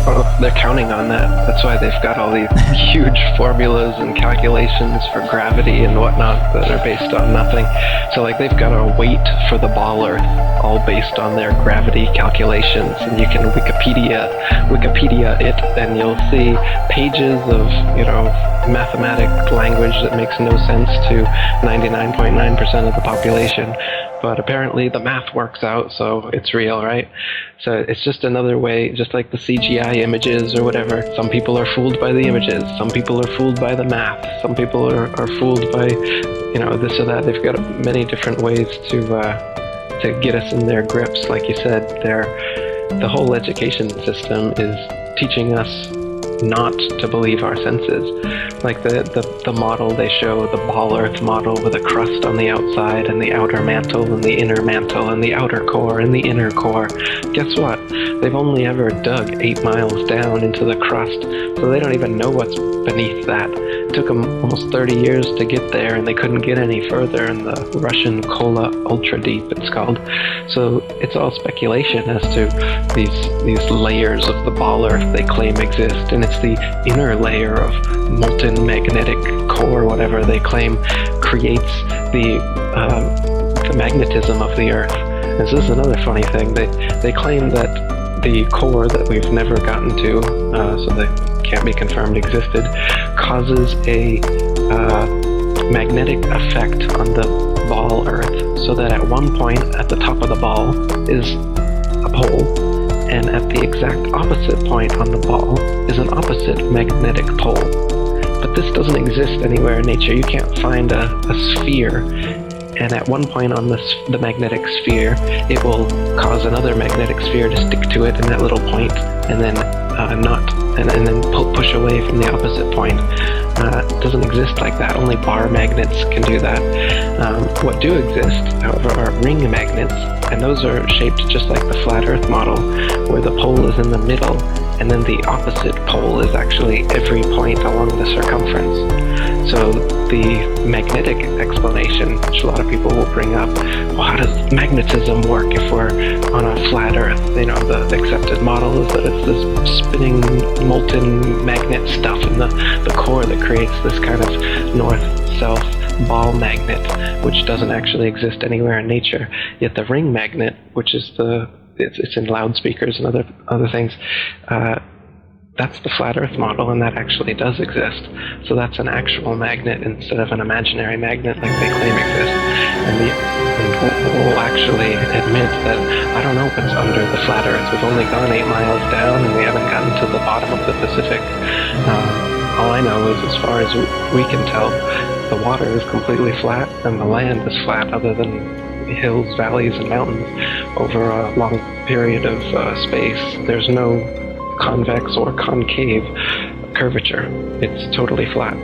Well, they're counting on that. That's why they've got all these huge formulas and calculations for gravity and whatnot that are based on nothing. So like they've got a weight for the ball Earth, all based on their gravity calculations. And you can Wikipedia it, and you'll see pages of, you know, mathematic language that makes no sense to 99.9% of the population. But apparently the math works out, so it's real, right? So it's just another way, just like the CGI images or whatever. Some people are fooled by the images. Some people are fooled by the math. Some people are fooled by, you know, this or that. They've got many different ways to get us in their grips. Like you said, the whole education system is teaching us not to believe our senses. Like the model they show, the ball Earth model with a crust on the outside and the outer mantle and the inner mantle and the outer core and the inner core. Guess what? They've only ever dug 8 miles down into the crust, so they don't even know what's beneath that. It took them almost 30 years to get there, and they couldn't get any further in the Russian Kola Ultra Deep, it's called. So it's all speculation as to these layers of the ball Earth they claim exist, and it's the inner layer of molten magnetic core, whatever they claim, creates the magnetism of the Earth. And this is another funny thing. They claim that the core that we've never gotten to, so that can't be confirmed existed, causes a magnetic effect on the ball Earth, so that at one point at the top of the ball is a pole, and at the exact opposite point on the ball is an opposite magnetic pole. But this doesn't exist anywhere in nature. You can't find a sphere, and at one point on the magnetic sphere, it will cause another magnetic sphere to stick to it in that little point, and then and then push away from the opposite point. It doesn't exist like that. Only bar magnets can do that. What do exist, however, are ring magnets, and those are shaped just like the flat Earth model, where the pole is in the middle, and then the opposite pole is actually every point along the circumference. So the magnetic explanation, which a lot of people will bring up, well, how does magnetism work if we're on a flat Earth? You know, the accepted model is that it's this spinning molten magnet stuff in the core that creates this kind of north-south ball magnet, which doesn't actually exist anywhere in nature. Yet the ring magnet, which is it's in loudspeakers and other things, that's the flat Earth model, and that actually does exist. So that's an actual magnet instead of an imaginary magnet like they claim exists. And we'll actually admit that I don't know what's under the flat Earth. We've only gone 8 miles down, and we haven't gotten to the bottom of the Pacific. All I know is, as far as we can tell, the water is completely flat, and the land is flat, other than hills, valleys, and mountains over a long period of space. There's no convex or concave curvature. It's totally flat.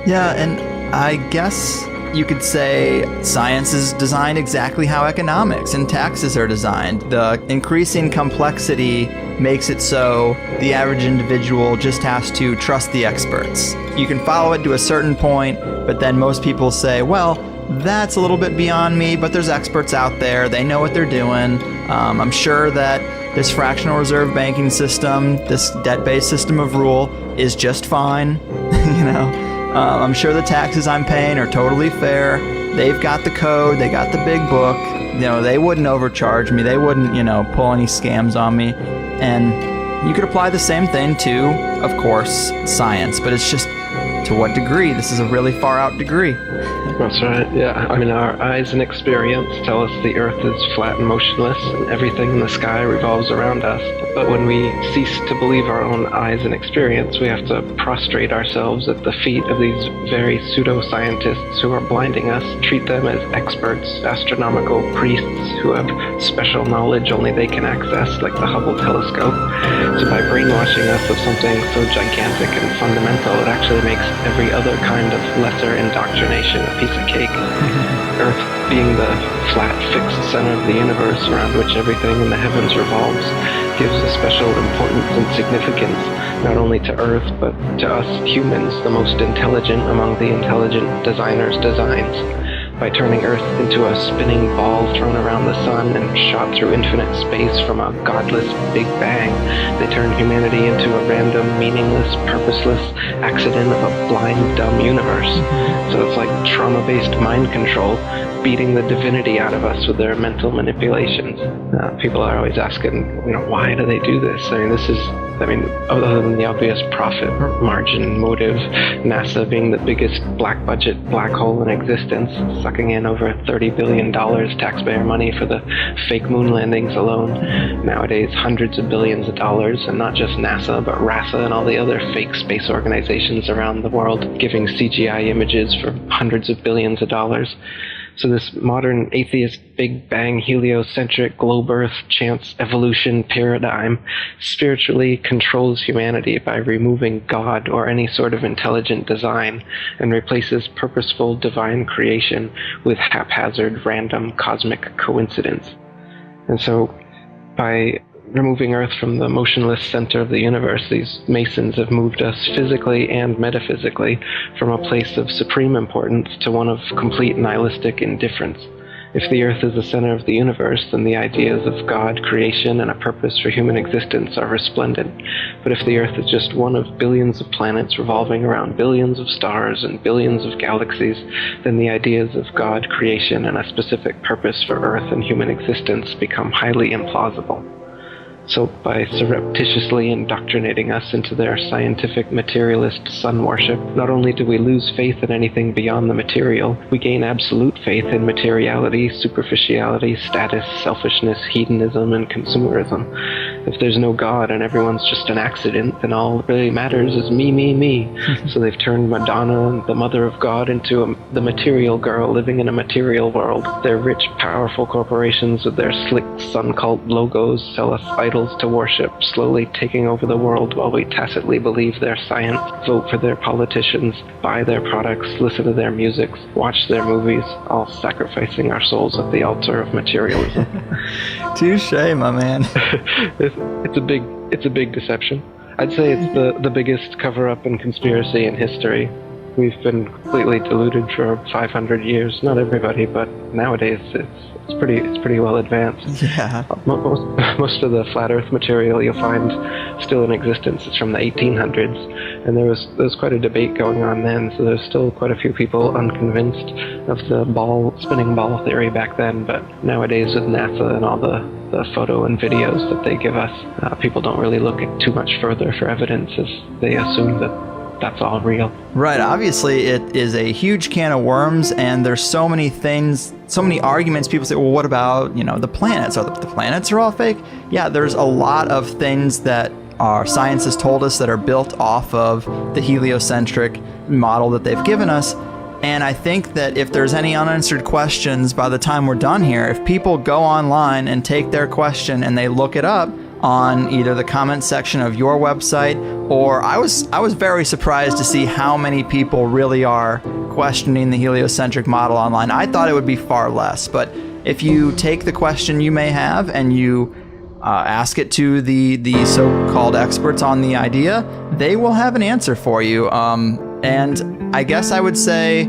Yeah, and I guess you could say science is designed exactly how economics and taxes are designed. The increasing complexity makes it so the average individual just has to trust the experts. You can follow it to a certain point, but then most people say, well, that's a little bit beyond me, but there's experts out there. They know what they're doing. I'm sure that this fractional reserve banking system, this debt-based system of rule is just fine. I'm sure the taxes I'm paying are totally fair. They've got the code, they got the big book. They wouldn't overcharge me. They wouldn't, pull any scams on me. And you could apply the same thing to, of course, science, but it's just to what degree? This is a really far out degree. That's right, yeah. I mean, our eyes and experience tell us the Earth is flat and motionless, and everything in the sky revolves around us. But when we cease to believe our own eyes and experience, we have to prostrate ourselves at the feet of these very pseudo-scientists who are blinding us, treat them as experts, astronomical priests who have special knowledge only they can access, like the Hubble telescope. So by brainwashing us of something so gigantic and fundamental, it actually makes every other kind of lesser indoctrination a piece of cake. Earth being the flat, fixed center of the universe around which everything in the heavens revolves gives a special importance and significance not only to Earth, but to us humans, the most intelligent among the intelligent designers' designs. by turning Earth into a spinning ball thrown around the sun and shot through infinite space from a godless Big Bang. They turn humanity into a random, meaningless, purposeless accident of a blind, dumb universe. So it's like trauma-based mind control, beating the divinity out of us with their mental manipulations. People are always asking, why do they do this? Other than the obvious profit margin motive, NASA being the biggest black budget black hole in existence, sucking in over $30 billion taxpayer money for the fake moon landings alone. Nowadays, hundreds of billions of dollars, and not just NASA, but RASA and all the other fake space organizations around the world, giving CGI images for hundreds of billions of dollars. So this modern atheist Big Bang heliocentric globe Earth chance evolution paradigm spiritually controls humanity by removing God or any sort of intelligent design and replaces purposeful divine creation with haphazard random cosmic coincidence. And so by removing Earth from the motionless center of the universe, these Masons have moved us physically and metaphysically from a place of supreme importance to one of complete nihilistic indifference. If the Earth is the center of the universe, then the ideas of God, creation, and a purpose for human existence are resplendent. But if the Earth is just one of billions of planets revolving around billions of stars and billions of galaxies, then the ideas of God, creation, and a specific purpose for Earth and human existence become highly implausible. So by surreptitiously indoctrinating us into their scientific materialist sun worship, not only do we lose faith in anything beyond the material, we gain absolute faith in materiality, superficiality, status, selfishness, hedonism, and consumerism. If there's no God and everyone's just an accident, then all that really matters is me, me, me. So they've turned Madonna, the mother of God, into the material girl living in a material world. Their rich, powerful corporations with their slick sun cult logos sell us idols to worship, slowly taking over the world while we tacitly believe their science, vote for their politicians, buy their products, listen to their music, watch their movies, all sacrificing our souls at the altar of materialism. Touche, my man. It's a big deception. I'd say it's the biggest cover-up and conspiracy in history. We've been completely deluded for 500 years. Not everybody, but nowadays it's pretty well advanced. Yeah. Most of the flat Earth material you'll find still in existence is from the 1800s, and there was quite a debate going on then. So there's still quite a few people unconvinced of the spinning ball theory back then. But nowadays with NASA and all the photo and videos that they give us, people don't really look at too much further for evidence, as they assume that that's all real. Right. Obviously, it is a huge can of worms, and there's so many things, so many arguments. People say, well, what about, the planets? Are the planets are all fake? Yeah, there's a lot of things that our science has told us that are built off of the heliocentric model that they've given us. And I think that if there's any unanswered questions by the time we're done here, if people go online and take their question and they look it up on either the comment section of your website, or I was very surprised to see how many people really are questioning the heliocentric model online. I thought it would be far less, but if you take the question you may have and you ask it to the so-called experts on the idea, they will have an answer for you. And I guess I would say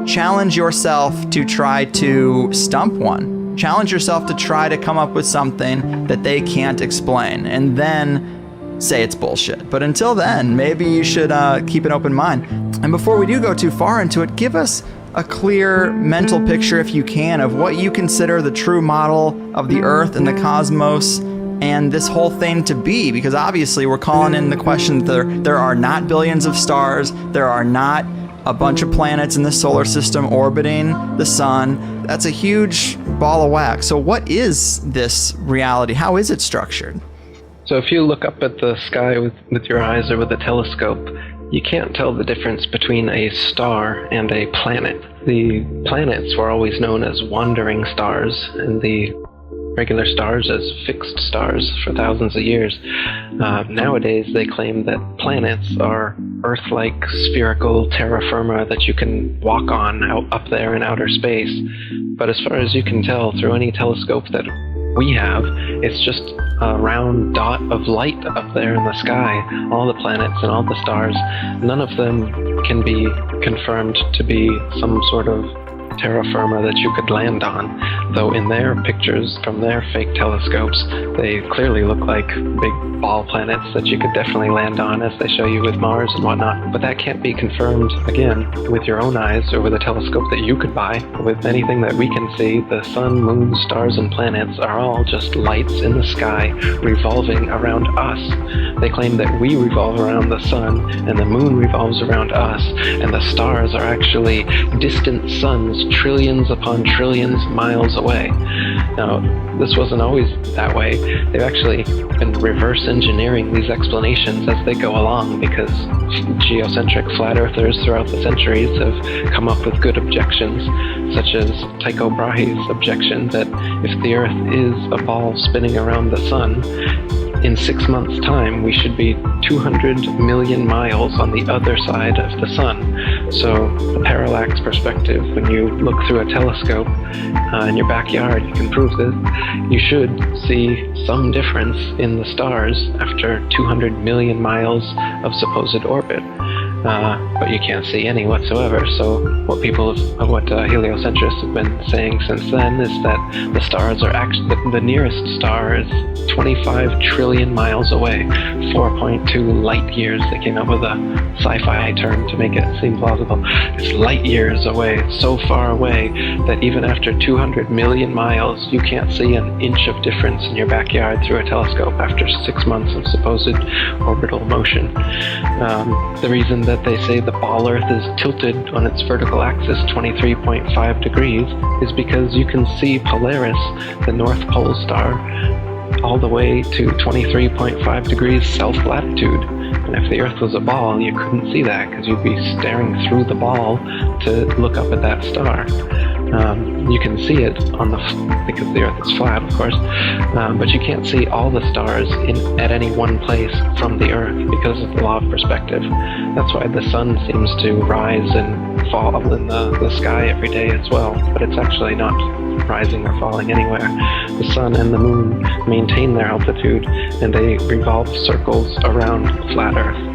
challenge yourself to try to stump one. Challenge yourself to try to come up with something that they can't explain, and then say it's bullshit. But until then, maybe you should keep an open mind. And before we do go too far into it, give us a clear mental picture, if you can, of what you consider the true model of the Earth and the cosmos and this whole thing to be, because obviously we're calling in the question that there are not billions of stars, there are not a bunch of planets in the solar system orbiting the sun. That's a huge ball of wax. So what is this reality? How is it structured? So if you look up at the sky with your eyes or with a telescope, you can't tell the difference between a star and a planet. The planets were always known as wandering stars, and the regular stars as fixed stars for thousands of years. Nowadays, they claim that planets are Earth-like spherical terra firma that you can walk on up there in outer space. But as far as you can tell through any telescope that we have, it's just a round dot of light up there in the sky. All the planets and all the stars, none of them can be confirmed to be some sort of terra firma that you could land on, though in their pictures from their fake telescopes, they clearly look like big ball planets that you could definitely land on, as they show you with Mars and whatnot. But that can't be confirmed, again, with your own eyes or with a telescope that you could buy. With anything that we can see, the sun, moon, stars, and planets are all just lights in the sky revolving around us. They claim that we revolve around the sun and the moon revolves around us, and the stars are actually distant suns trillions upon trillions miles away. Now, this wasn't always that way. They've actually been reverse engineering these explanations as they go along, because geocentric flat earthers throughout the centuries have come up with good objections, such as Tycho Brahe's objection that if the Earth is a ball spinning around the sun, in 6 months' time we should be 200 million miles on the other side of the sun. So the parallax perspective, when you look through a telescope in your backyard, you can prove this, you should see some difference in the stars after 200 million miles of supposed orbit. But you can't see any whatsoever. So what heliocentrists have been saying since then is that the stars are actually, the nearest star is 25 trillion miles away, 4.2 light years. They came up with a sci-fi term to make it seem plausible. It's light years away, so far away that even after 200 million miles, you can't see an inch of difference in your backyard through a telescope after 6 months of supposed orbital motion. The reason that they say the ball Earth is tilted on its vertical axis 23.5 degrees is because you can see Polaris, the North Pole star, all the way to 23.5 degrees south latitude. And if the Earth was a ball, you couldn't see that because you'd be staring through the ball to look up at that star. You can see it because the Earth is flat, of course, but you can't see all the stars at any one place from the Earth because of the law of perspective. That's why the sun seems to rise and fall in the sky every day as well, but it's actually not rising or falling anywhere. The sun and the moon maintain their altitude, and they revolve circles around the flat Earth.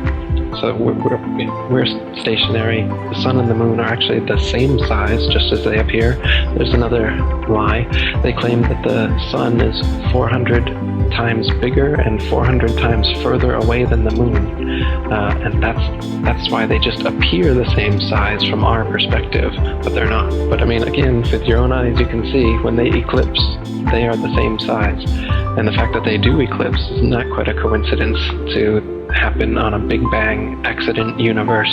So we're stationary. The sun and the moon are actually the same size, just as they appear. There's another lie. They claim that the sun is 400 times bigger and 400 times further away than the moon, and that's why they just appear the same size from our perspective, but they're not. But I mean, again, with your own eyes, you can see when they eclipse, they are the same size, and the fact that they do eclipse is not quite a coincidence to happen on a Big Bang accident universe,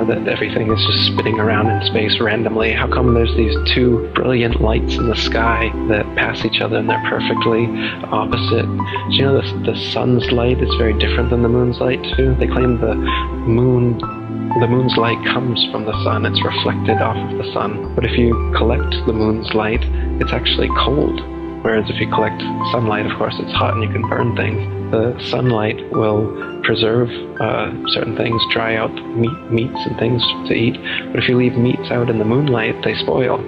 that everything is just spinning around in space randomly. How come there's these two brilliant lights in the sky that pass each other and they're perfectly opposite? Do you know the sun's light is very different than the moon's light too? They claim the moon's light comes from the sun, it's reflected off of the sun. But if you collect the moon's light, it's actually cold. Whereas if you collect sunlight, of course, it's hot and you can burn things. The sunlight will preserve certain things, dry out meats and things to eat. But if you leave meats out in the moonlight, they spoil.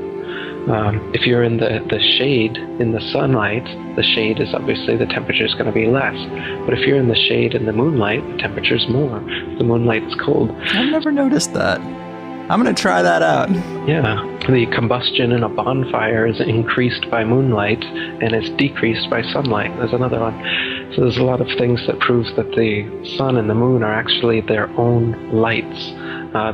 If you're in the shade in the sunlight, the shade is obviously the temperature is going to be less. But if you're in the shade in the moonlight, the temperature is more. The moonlight is cold. I've never noticed that. I'm going to try that out. Yeah, the combustion in a bonfire is increased by moonlight and it's decreased by sunlight. There's another one. So there's a lot of things that prove that the sun and the moon are actually their own lights.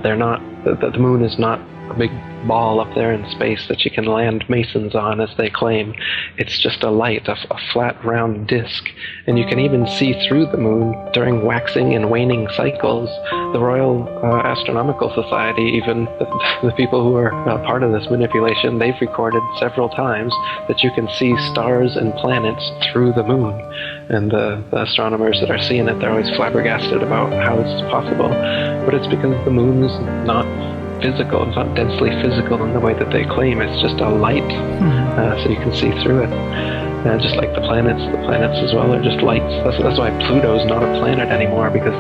They're not, the moon is not a big ball up there in space that you can land masons on, as they claim. It's just a light, a flat round disk, and you can even see through the moon during waxing and waning cycles. The Royal Astronomical Society, even the people who are part of this manipulation, they've recorded several times that you can see stars and planets through the moon. And the astronomers that are seeing it, they're always flabbergasted about how it's possible. But it's because the moon's not physical, it's not densely physical in the way that they claim. It's just a light, so you can see through it. Just like the planets as well are just lights. That's why Pluto's not a planet anymore, because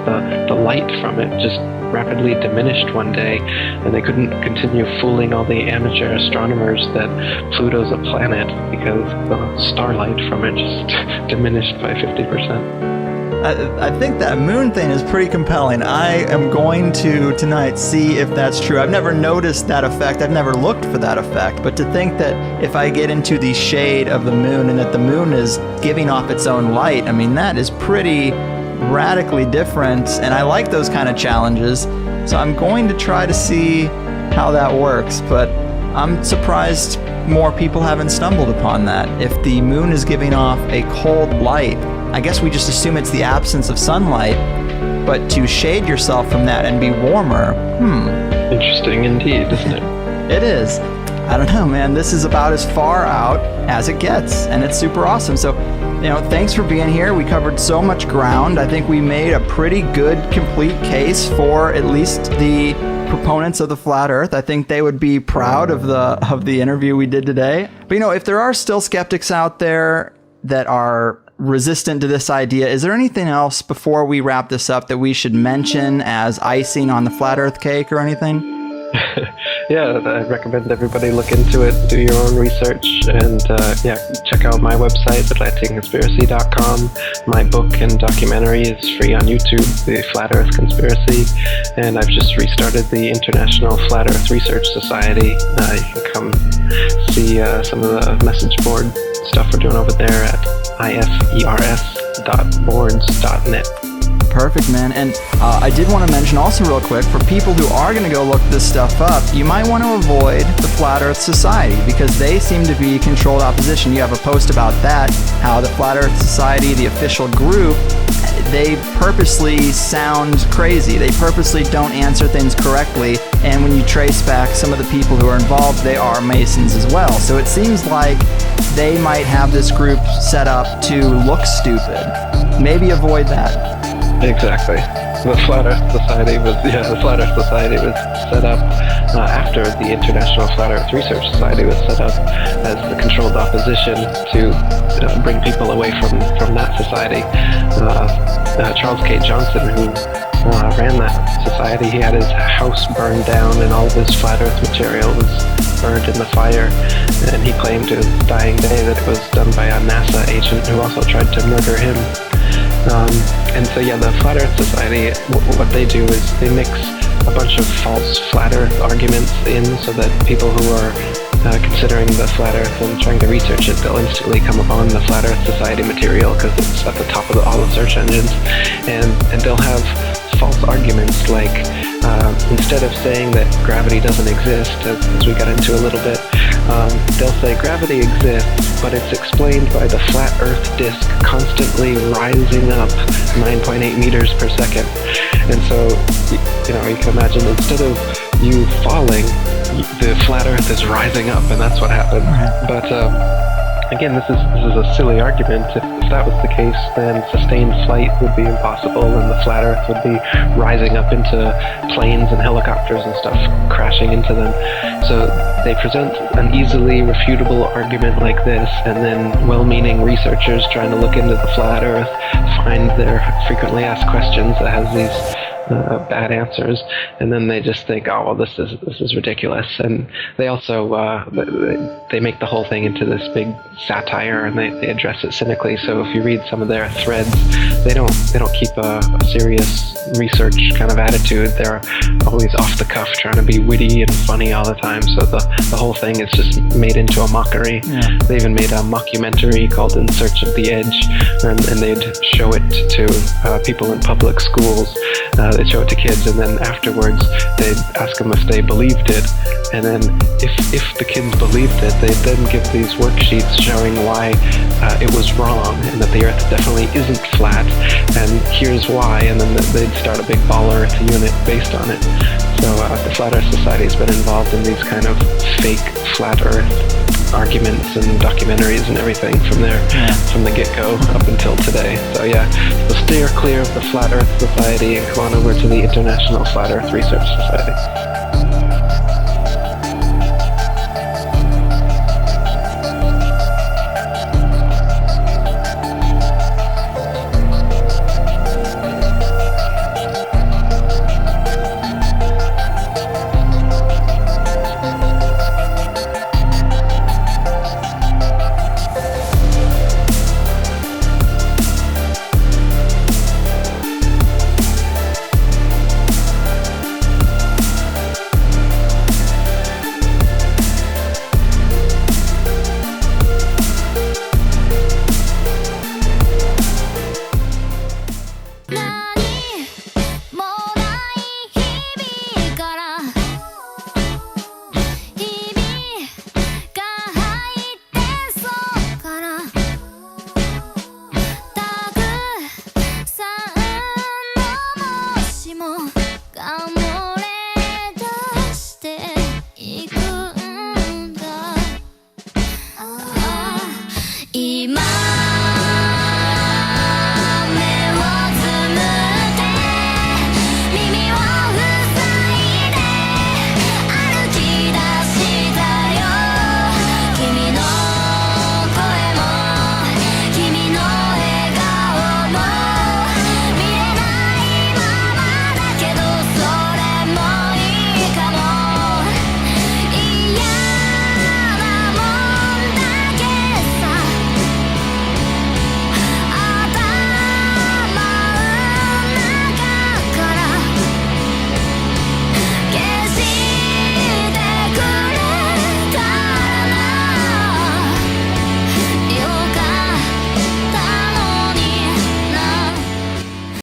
the light from it just rapidly diminished one day, and they couldn't continue fooling all the amateur astronomers that Pluto's a planet because the starlight from it just diminished by 50%. I think that moon thing is pretty compelling. I am going to tonight see if that's true. I've never noticed that effect. I've never looked for that effect. But to think that if I get into the shade of the moon and that the moon is giving off its own light, I mean, that is pretty radically different. And I like those kind of challenges. So I'm going to try to see how that works. But I'm surprised more people haven't stumbled upon that. If the moon is giving off a cold light, I guess we just assume it's the absence of sunlight, but to shade yourself from that and be warmer, Interesting indeed, isn't it? It is. I don't know, man. This is about as far out as it gets, and it's super awesome. So, thanks for being here. We covered so much ground. I think we made a pretty good, complete case for at least the proponents of the flat earth. I think they would be proud of the interview we did today. But if there are still skeptics out there that are resistant to this idea, is there anything else before we wrap this up that we should mention as icing on the flat earth cake or anything? Yeah, I recommend everybody look into it, do your own research, and check out my website, atlanticconspiracy.com. My book and documentary is free on YouTube, The Flat Earth Conspiracy, and I've just restarted the International Flat Earth Research Society. You can come see some of the message board stuff we're doing over there at ifers.boards.net. Perfect, man. And I did want to mention also real quick, for people who are going to go look this stuff up, you might want to avoid the Flat Earth Society because they seem to be controlled opposition. You have a post about that, how the Flat Earth Society, the official group, they purposely sound crazy. They purposely don't answer things correctly. And when you trace back some of the people who are involved, they are Masons as well. So it seems like they might have this group set up to look stupid. Maybe avoid that. Exactly. The Flat Earth Society was set up after the International Flat Earth Research Society was set up as the controlled opposition to bring people away from that society. Charles K. Johnson, who ran that society, he had his house burned down and all of his flat earth material was burned in the fire, and he claimed to his dying day that it was done by a NASA agent who also tried to murder him. And so the Flat Earth Society, what they do is they mix a bunch of false flat earth arguments in so that people who are considering the flat earth and trying to research it, they'll instantly come upon the Flat Earth Society material because it's at the top of all the search engines, and they'll have false arguments like instead of saying that gravity doesn't exist, as we got into a little bit, they'll say gravity exists, but it's explained by the flat Earth disk constantly rising up 9.8 meters per second. And so, you can imagine instead of you falling, the flat Earth is rising up, and that's what happened. But again, this is a silly argument. If that was the case, then sustained flight would be impossible, and the flat Earth would be rising up into planes and helicopters and stuff, crashing into them. So they present an easily refutable argument like this, and then well-meaning researchers trying to look into the flat Earth find their frequently asked questions that has these bad answers, and then they just think, oh well, this is ridiculous. And they also they make the whole thing into this big satire, and they address it cynically. So if you read some of their threads, they don't keep a serious research kind of attitude. They're always off the cuff, trying to be witty and funny all the time. So the whole thing is just made into a mockery. They even made a mockumentary called In Search of the Edge, and they'd show it to people in public schools. They'd show it to kids, and then afterwards they'd ask them if they believed it, and then if the kids believed it, they'd then give these worksheets showing why it was wrong and that the Earth definitely isn't flat, and here's why, and then they'd start a big ball Earth unit based on it. So the Flat Earth Society has been involved in these kind of fake flat Earth arguments and documentaries and everything from the get-go up until today. So so steer clear of the Flat Earth Society and come on over to the International Flat Earth Research Society. 今